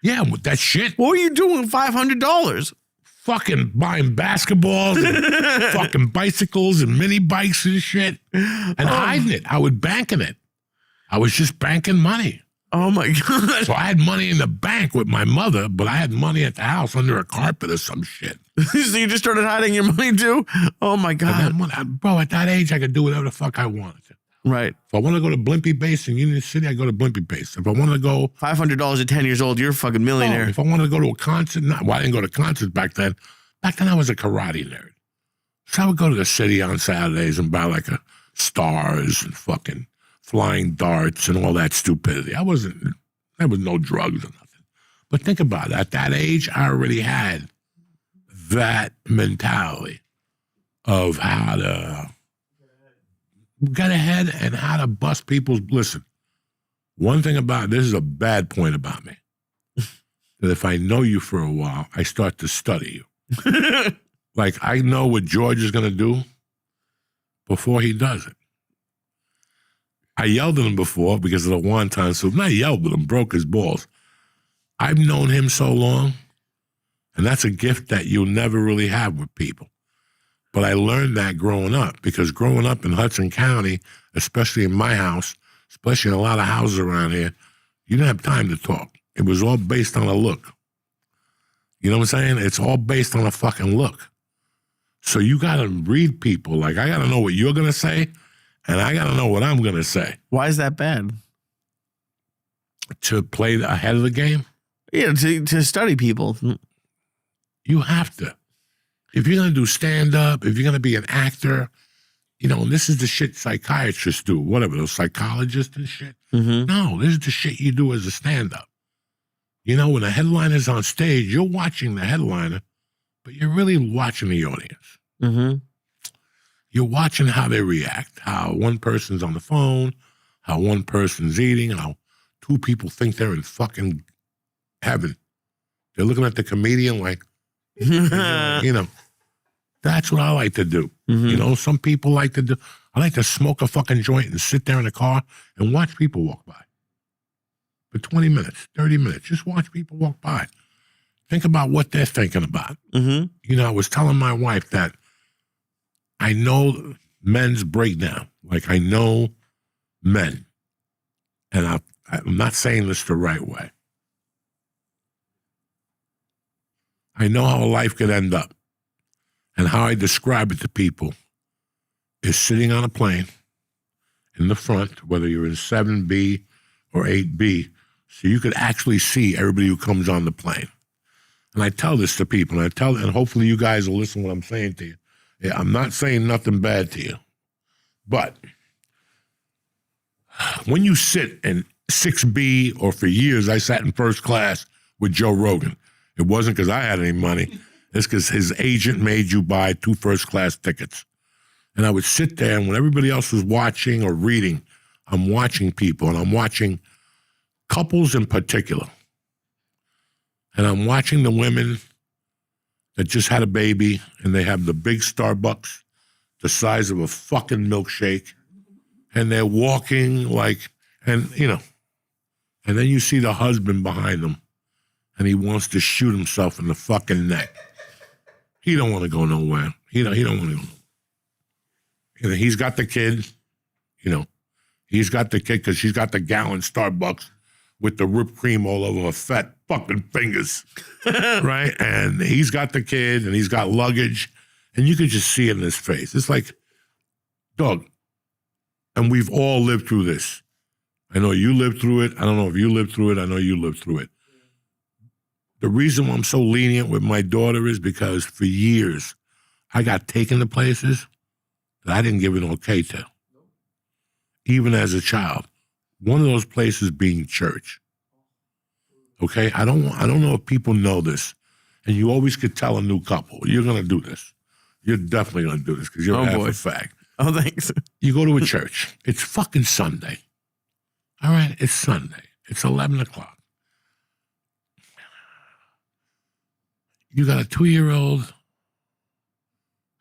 Yeah, with that shit. What were you doing with $500? Fucking buying basketballs and fucking bicycles and mini bikes and shit and hiding it. I would bank in it. I was just banking money. Oh my God. So I had money in the bank with my mother, but I had money at the house under a carpet or some shit. So you just started hiding your money too? Oh my God. Bro, at that age, I could do whatever the fuck I wanted to. Right. If I want to go to Blimpie Base in Union City, I go to Blimpie Base. If I want to go... $500 at 10 years old, you're a fucking millionaire. If I wanted to go to a concert... I didn't go to concerts back then. Back then, I was a karate nerd. So I would go to the city on Saturdays and buy like stars and fucking flying darts and all that stupidity. There was no drugs or nothing. But think about it. At that age, I already had that mentality of how to get ahead and how to bust people's... Listen, one thing about... This is a bad point about me. That if I know you for a while, I start to study you. Like, I know what George is going to do before he does it. I yelled at him before because of the wonton soup. Not yelled at him, broke his balls. I've known him so long, and that's a gift that you'll never really have with people. But I learned that growing up, because growing up in Hudson County, especially in my house, especially in a lot of houses around here, you didn't have time to talk. It was all based on a look. You know what I'm saying? It's all based on a fucking look. So you got to read people. Like, I got to know what you're going to say, and I got to know what I'm going to say. Why is that bad? To play ahead of the game? Yeah, to study people. You have to. If you're going to do stand-up, if you're going to be an actor, you know, and this is the shit psychiatrists do, whatever, those psychologists and shit. Mm-hmm. No, this is the shit you do as a stand-up. You know, when a headliner's on stage, you're watching the headliner, but you're really watching the audience. Mm-hmm. You're watching how they react, how one person's on the phone, how one person's eating, how two people think they're in fucking heaven. They're looking at the comedian like, you know, that's what I like to do. Mm-hmm. You know, some people like to do, I like to smoke a fucking joint and sit there in the car and watch people walk by. For 20 minutes, 30 minutes, just watch people walk by. Think about what they're thinking about. Mm-hmm. You know, I was telling my wife that I know men's breakdown. Like, I know men. And I'm not saying this the right way. I know how life could end up. And how I describe it to people is sitting on a plane in the front, whether you're in 7B or 8B, so you could actually see everybody who comes on the plane. And I tell this to people, and hopefully you guys will listen to what I'm saying to you. Yeah, I'm not saying nothing bad to you. But when you sit in 6B, or for years I sat in first class with Joe Rogan, it wasn't because I had any money. It's because his agent made you buy 2 first-class tickets. And I would sit there, and when everybody else was watching or reading, I'm watching people, and I'm watching couples in particular. And I'm watching the women that just had a baby, and they have the big Starbucks, the size of a fucking milkshake, and they're walking like, and you know, and then you see the husband behind them, and he wants to shoot himself in the fucking neck. He don't want to go nowhere. He don't want to go. You know, he's got the kid, you know. He's got the kid because she's got the gallon Starbucks with the whipped cream all over her fat fucking fingers, right? And he's got the kid, and he's got luggage, and you could just see it in his face. It's like, dog, and we've all lived through this. I know you lived through it. I don't know if you lived through it. I know you lived through it. The reason why I'm so lenient with my daughter is because for years I got taken to places that I didn't give an okay to, even as a child. One of those places being church. Okay, I don't know if people know this, and you always could tell a new couple, you're gonna do this. You're definitely gonna do this because you're half a fag. Oh, thanks. You go to a church. It's fucking Sunday. All right, it's Sunday. It's 11 o'clock. you got a 2-year-old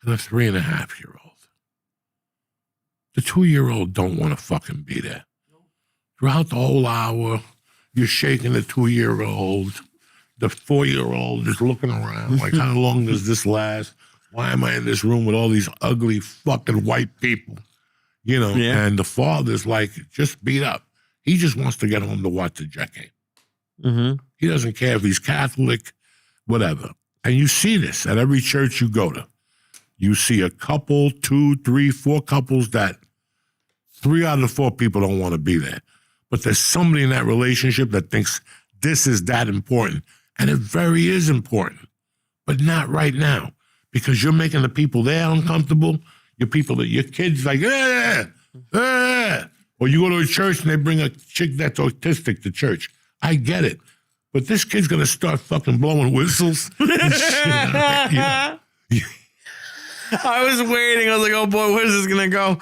and a 3.5-year-old. The 2-year-old don't want to fucking be there. Throughout the whole hour, you're shaking the 2-year-old. The 4-year-old is looking around like, how long does this last? Why am I in this room with all these ugly fucking white people? You know, and the father's like, just beat up. He just wants to get home to watch the Jet game. Mm-hmm. He doesn't care if he's Catholic, whatever. And you see this at every church you go to. You see a couple, 2, 3, 4 couples that 3 out of the 4 people don't want to be there. But there's somebody in that relationship that thinks this is that important. And it very is important, but not right now, because you're making the people there uncomfortable. Your kids like, or you go to a church and they bring a chick that's autistic to church. I get it. But this kid's going to start fucking blowing whistles and shit. I was waiting. I was like, oh boy, where's this going to go?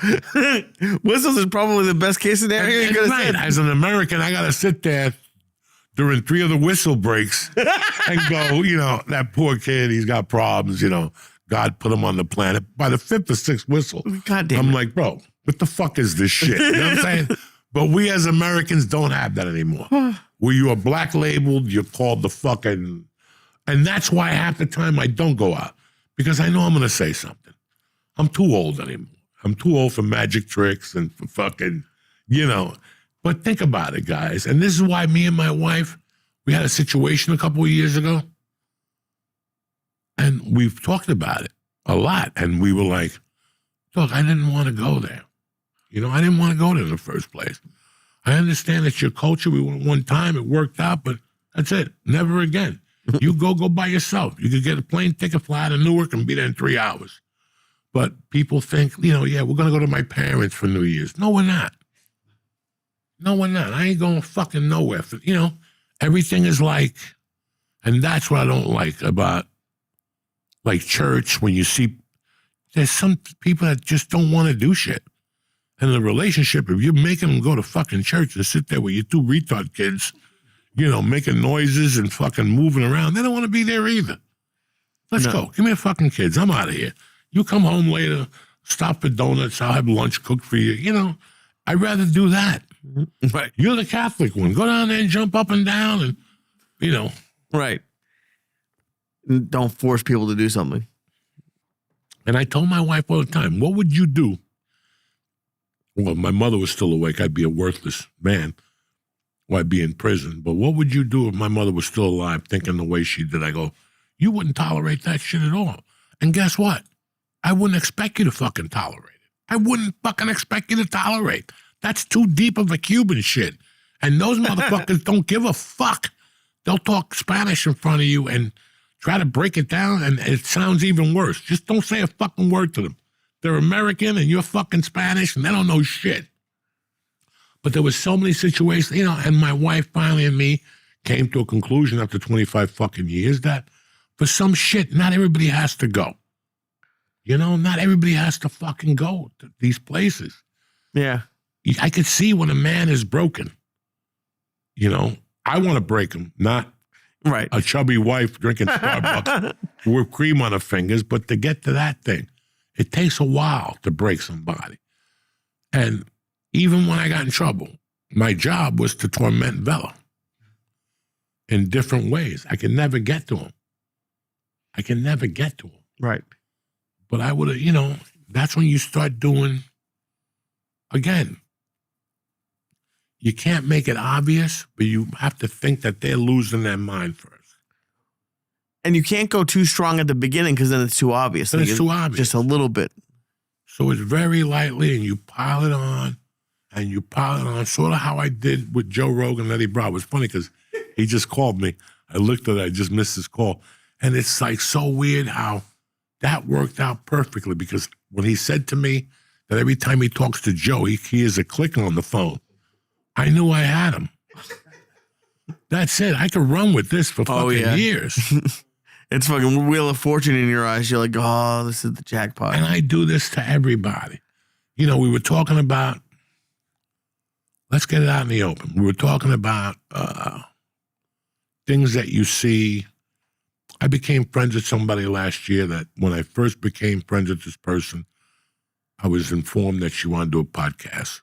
Whistles is probably the best case scenario you could have said. As an American, I got to sit there during 3 of the whistle breaks and go, that poor kid, he's got problems, God put him on the planet. By the 5th or 6th whistle, I'm like, bro, what the fuck is this shit? You know what I'm saying? But we as Americans don't have that anymore. Where you are black labeled, you're called the fucking, and that's why half the time I don't go out, because I know I'm going to say something. I'm too old anymore. I'm too old for magic tricks and for fucking, But think about it, guys. And this is why me and my wife, we had a situation a couple of years ago. And we've talked about it a lot. And we were like, look, I didn't want to go there. I didn't want to go there in the first place. I understand it's your culture. We went one time. It worked out. But that's it. Never again. You go by yourself. You could get a plane ticket, fly out of Newark, and be there in 3 hours. But people think, we're going to go to my parents for New Year's. No, we're not. No, we're not. I ain't going fucking nowhere. Everything is like, and that's what I don't like about, like, church, when you see, there's some people that just don't want to do shit. And in a relationship, if you're making them go to fucking church and sit there with your 2 retard kids, making noises and fucking moving around, they don't want to be there either. Let's go. Give me the fucking kids. I'm out of here. You come home later, stop for donuts. I'll have lunch cooked for you. I'd rather do that. Right. You're the Catholic one. Go down there and jump up and down and, Right. Don't force people to do something. And I told my wife all the time, what would you do? Well, my mother was still awake. I'd be a worthless man. Or I'd be in prison. But what would you do if my mother was still alive, thinking the way she did? I go, you wouldn't tolerate that shit at all. And guess what? I wouldn't expect you to fucking tolerate it. I wouldn't fucking expect you to tolerate. That's too deep of a Cuban shit. And those motherfuckers don't give a fuck. They'll talk Spanish in front of you and try to break it down, and it sounds even worse. Just don't say a fucking word to them. They're American, and you're fucking Spanish, and they don't know shit. But there was so many situations, and my wife finally and me came to a conclusion after 25 fucking years that for some shit, not everybody has to go. Not everybody has to fucking go to these places. Yeah. I could see when a man is broken. I want to break him, not a chubby wife drinking Starbucks with cream on her fingers, but to get to that thing, it takes a while to break somebody. And even when I got in trouble, my job was to torment Vela in different ways. I could never get to him. Right. But I would have, that's when you start doing, again, you can't make it obvious, but you have to think that they're losing their mind first. And you can't go too strong at the beginning because then it's too obvious. Then it's too obvious. Just a little bit. So it's very lightly, and you pile it on, sort of how I did with Joe Rogan and Eddie Bravo. It's funny because he just called me. I looked at it. I just missed his call. And it's like so weird how that worked out perfectly, because when he said to me that every time he talks to Joe, he hears a click on the phone, I knew I had him. That's it. I could run with this for fucking years. It's fucking Wheel of Fortune in your eyes. You're like, oh, this is the jackpot. And I do this to everybody. We were talking about, let's get it out in the open. We were talking about things that you see I became friends with somebody last year that when I first became friends with this person, I was informed that she wanted to do a podcast.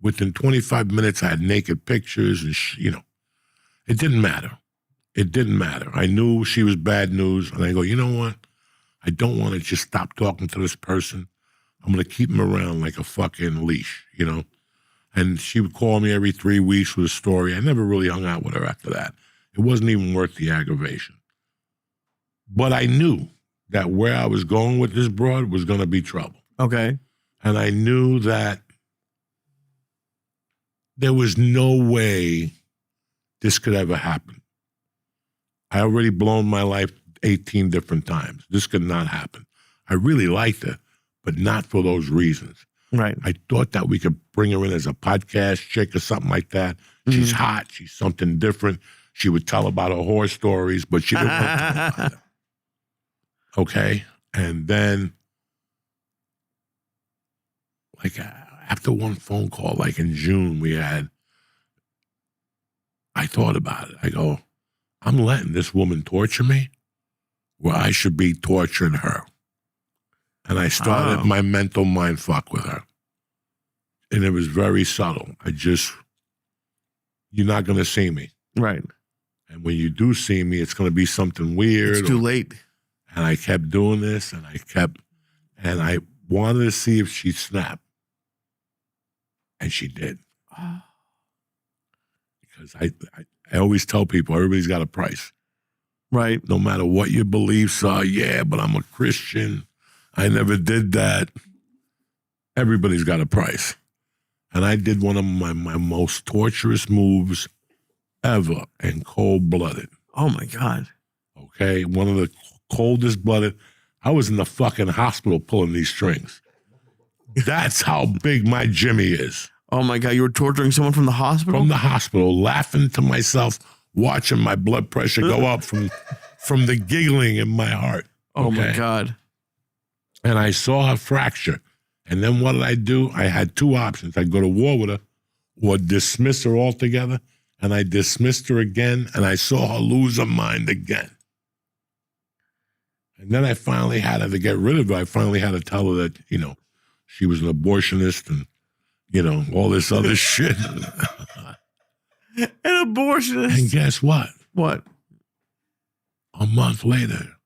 Within 25 minutes, I had naked pictures and, it didn't matter. It didn't matter. I knew she was bad news. And I go, you know what? I don't want to just stop talking to this person. I'm going to keep him around like a fucking leash, And she would call me every 3 weeks with a story. I never really hung out with her after that. It wasn't even worth the aggravation. But I knew that where I was going with this broad was going to be trouble. Okay. And I knew that there was no way this could ever happen. I already blown my life 18 different times. This could not happen. I really liked her, but not for those reasons. Right. I thought that we could bring her in as a podcast chick or something like that. She's hot. She's something different. She would tell about her horror stories, but she didn't want to talk about it. Okay? And then, like, after one phone call, like in June, I thought about it. I go, I'm letting this woman torture me where I should be torturing her. And I started my mental mind fuck with her. And it was very subtle. You're not going to see me. Right. And when you do see me, it's going to be something weird. It's too late. And I kept doing this, and I wanted to see if she'd snap. And she did. Because I always tell people, everybody's got a price. Right. No matter what your beliefs are, but I'm a Christian. I never did that. Everybody's got a price. And I did one of my most torturous moves ever and cold-blooded. Oh, my God. Okay? One of the coldest-blooded. I was in the fucking hospital pulling these strings. That's how big my Jimmy is. Oh, my God. You were torturing someone from the hospital? From the hospital, laughing to myself, watching my blood pressure go up from the giggling in my heart. Oh, my God. And I saw her fracture. And then what did I do? I had two options. I'd go to war with her or dismiss her altogether. And I dismissed her again, and I saw her lose her mind again. And then I finally had her to get rid of her. I finally had to tell her that, she was an abortionist and, all this other shit. An abortionist? And guess what? What? A month later,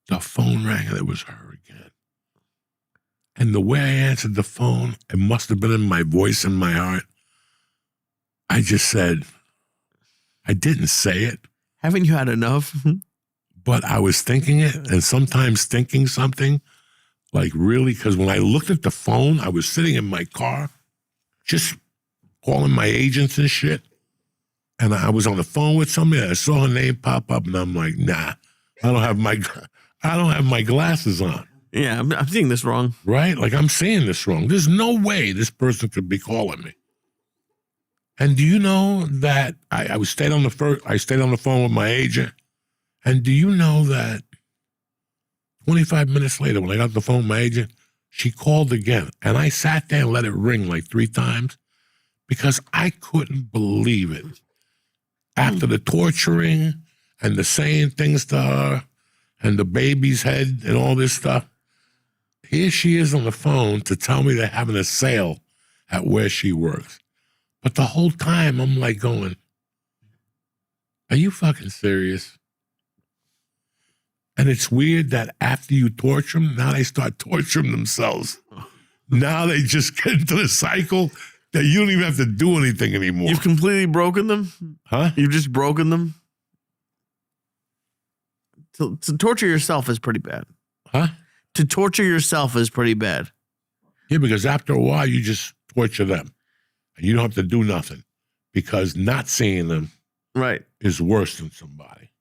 the phone rang and it was her again. And the way I answered the phone, it must have been in my voice and my heart. I just said, I didn't say it. Haven't you had enough? But I was thinking it, and sometimes thinking something, like really, because when I looked at the phone, I was sitting in my car, just calling my agents and shit. And I was on the phone with somebody, and I saw her name pop up, and I'm like, nah, I don't have my glasses on. Yeah, I'm seeing this wrong. Right? Like I'm saying this wrong. There's no way this person could be calling me. And do you know that I stayed on the phone with my agent, and do you know that 25 minutes later, when I got the phone with my agent, she called again, and I sat there and let it ring like 3 times because I couldn't believe it. After the torturing and the saying things to her and the baby's head and all this stuff, here she is on the phone to tell me they're having a sale at where she works. But the whole time, I'm like going, are you fucking serious? And it's weird that after you torture them, now they start torturing themselves. Now they just get into the cycle that you don't even have to do anything anymore. You've completely broken them? Huh? You've just broken them? To torture yourself is pretty bad. Huh? To torture yourself is pretty bad. Yeah, because after a while, you just torture them. And you don't have to do nothing because not seeing them is worse than somebody.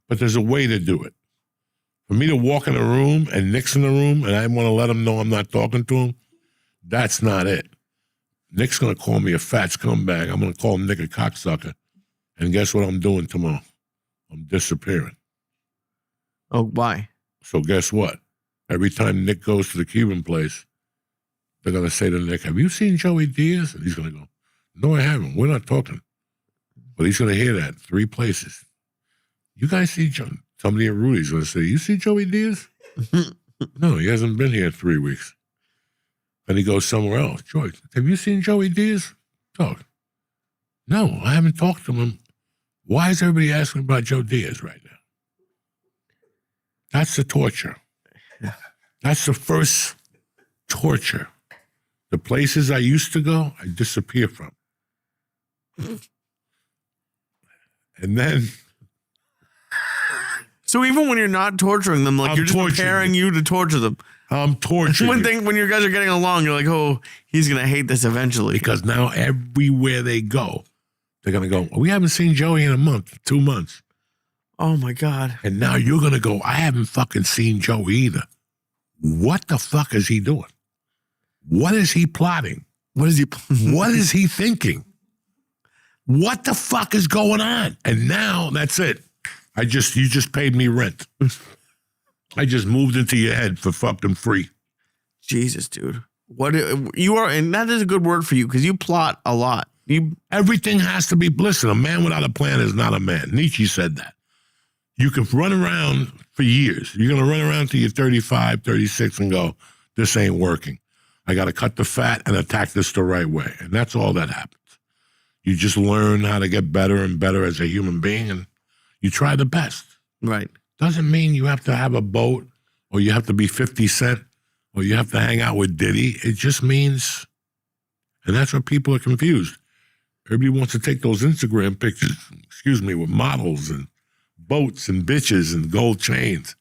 But there's a way to do it. For me to walk in a room and Nick's in the room and I want to let him know I'm not talking to him, that's not it. Nick's going to call me a fat scumbag. I'm going to call Nick a cocksucker. And guess what I'm doing tomorrow? I'm disappearing. Oh, why? So guess what? Every time Nick goes to the Cuban place, they're going to say to Nick, have you seen Joey Diaz? And he's going to go, no, I haven't. We're not talking. But he's going to hear that 3 places. you guys see somebody at Rudy's going to say, you see Joey Diaz? No, he hasn't been here in 3 weeks. And he goes somewhere else. George, have you seen Joey Diaz? Talk. No, I haven't talked to him. Why is everybody asking about Joe Diaz right now? That's the torture. That's the first torture. The places I used to go, I disappear from. And then... So even when you're not torturing them, like you're just preparing you to torture them. I'm torturing when you guys are getting along, you're like, oh, he's going to hate this eventually. Because now everywhere they go, they're going to go, we haven't seen Joey in a month, 2 months. Oh, my God. And now you're going to go, I haven't fucking seen Joey either. What the fuck is he doing? What is he plotting? What is he? What is he thinking? What the fuck is going on? And now that's it. You just paid me rent. I just moved into your head for fucking free. Jesus, dude. What you are, and that is a good word for you because you plot a lot. Everything has to be, listen, a man without a plan is not a man. Nietzsche said that. You can run around for years. You're going to run around till you're 35, 36 and go, this ain't working. I got to cut the fat and attack this the right way. And that's all that happens. You just learn how to get better and better as a human being, and you try the best. Right. Doesn't mean you have to have a boat or you have to be 50 Cent or you have to hang out with Diddy. It just means, and that's where people are confused. Everybody wants to take those Instagram pictures, with models and boats and bitches and gold chains.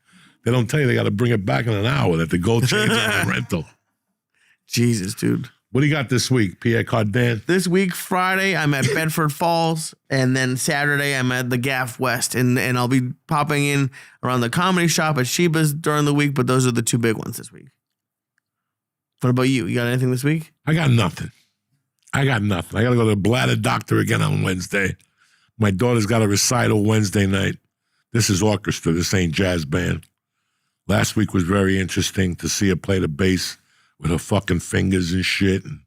They don't tell you they got to bring it back in an hour, that the gold chains are on rental. Jesus, dude. What do you got this week, Pierre Cardin? This week, Friday, I'm at Bedford Falls, and then Saturday, I'm at the Gaff West, and I'll be popping in around the comedy shop at Sheba's during the week, but those are the two big ones this week. What about you? You got anything this week? I got nothing. I got to go to the bladder doctor again on Wednesday. My daughter's got a recital Wednesday night. This is orchestra. This ain't jazz band. Last week was very interesting to see her play the bass with her fucking fingers and shit. And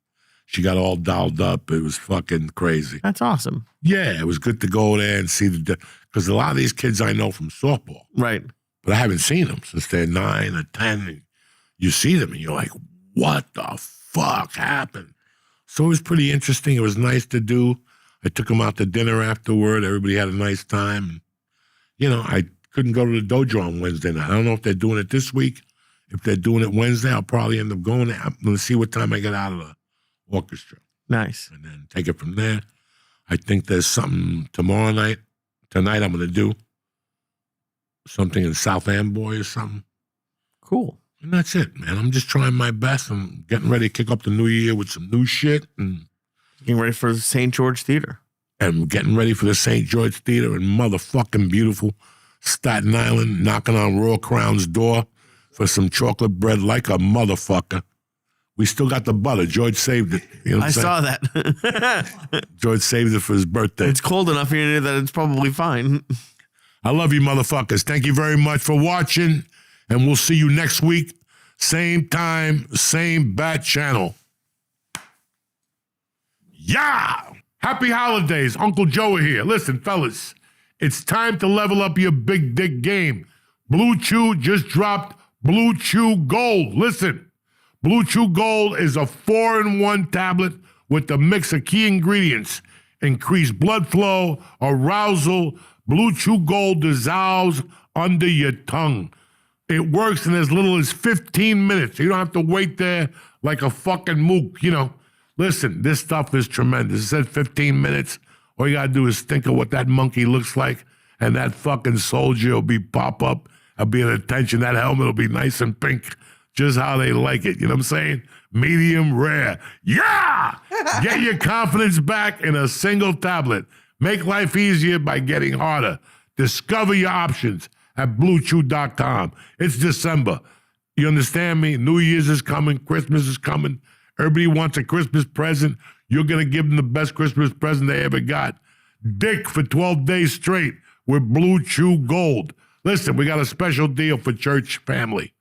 she got all dolled up. It was fucking crazy. That's awesome. Yeah, it was good to go there and see because a lot of these kids I know from softball. Right. But I haven't seen them since they're 9 or 10. And you see them and you're like, what the fuck happened? So it was pretty interesting. It was nice to do. I took them out to dinner afterward. Everybody had a nice time. You know, I couldn't go to the dojo on Wednesday night. I don't know if they're doing it this week. If they're doing it Wednesday, I'll probably end up going there. I'm going to see what time I get out of the orchestra. Nice. And then take it from there. I think there's something tomorrow night. Tonight I'm going to do something in South Amboy or something. Cool. And that's it, man. I'm just trying my best. I'm getting ready to kick up the new year with some new shit. And getting ready for the St. George Theater. And getting ready for the St. George Theater in motherfucking beautiful Staten Island, knocking on Royal Crown's door for some chocolate bread like a motherfucker. We still got the butter. George saved it. You know what I'm saying? Saw that. George saved it for his birthday. It's cold enough here that it's probably fine. I love you, motherfuckers. Thank you very much for watching, and we'll see you next week. Same time, same bat channel. Yeah! Happy holidays. Uncle Joe here. Listen, fellas, it's time to level up your big dick game. Blue Chew just dropped Blue Chew Gold. Listen, Blue Chew Gold is a 4-in-1 tablet with a mix of key ingredients. Increased blood flow, arousal. Blue Chew Gold dissolves under your tongue. It works in as little as 15 minutes. You don't have to wait there like a fucking mook, you know. Listen, this stuff is tremendous. It said 15 minutes. All you got to do is think of what that monkey looks like, and that fucking soldier will be pop up. I'll be at attention. That helmet will be nice and pink, just how they like it. You know what I'm saying? Medium rare. Yeah! Get your confidence back in a single tablet. Make life easier by getting harder. Discover your options at BlueChew.com. It's December. You understand me? New Year's is coming. Christmas is coming. Everybody wants a Christmas present. You're going to give them the best Christmas present they ever got. Dick for 12 days straight with Blue Chew Gold. Listen, we got a special deal for church family.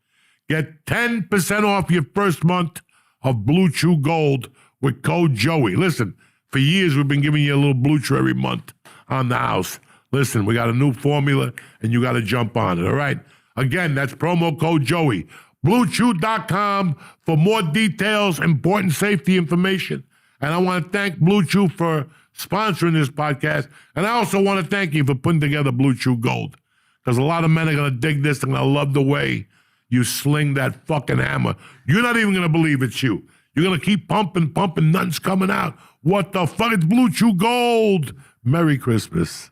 Get 10% off your first month of Blue Chew Gold with code Joey. Listen, for years we've been giving you a little Blue Chew every month on the house. Listen, we got a new formula, and you got to jump on it, all right? Again, that's promo code Joey. BlueChew.com for more details, important safety information. And I want to thank Blue Chew for sponsoring this podcast. And I also want to thank you for putting together Blue Chew Gold. Because a lot of men are going to dig this, and going to love the way you sling that fucking hammer. You're not even going to believe it's you. You're going to keep pumping, nothing's coming out. What the fuck? It's Blue Chew Gold. Merry Christmas.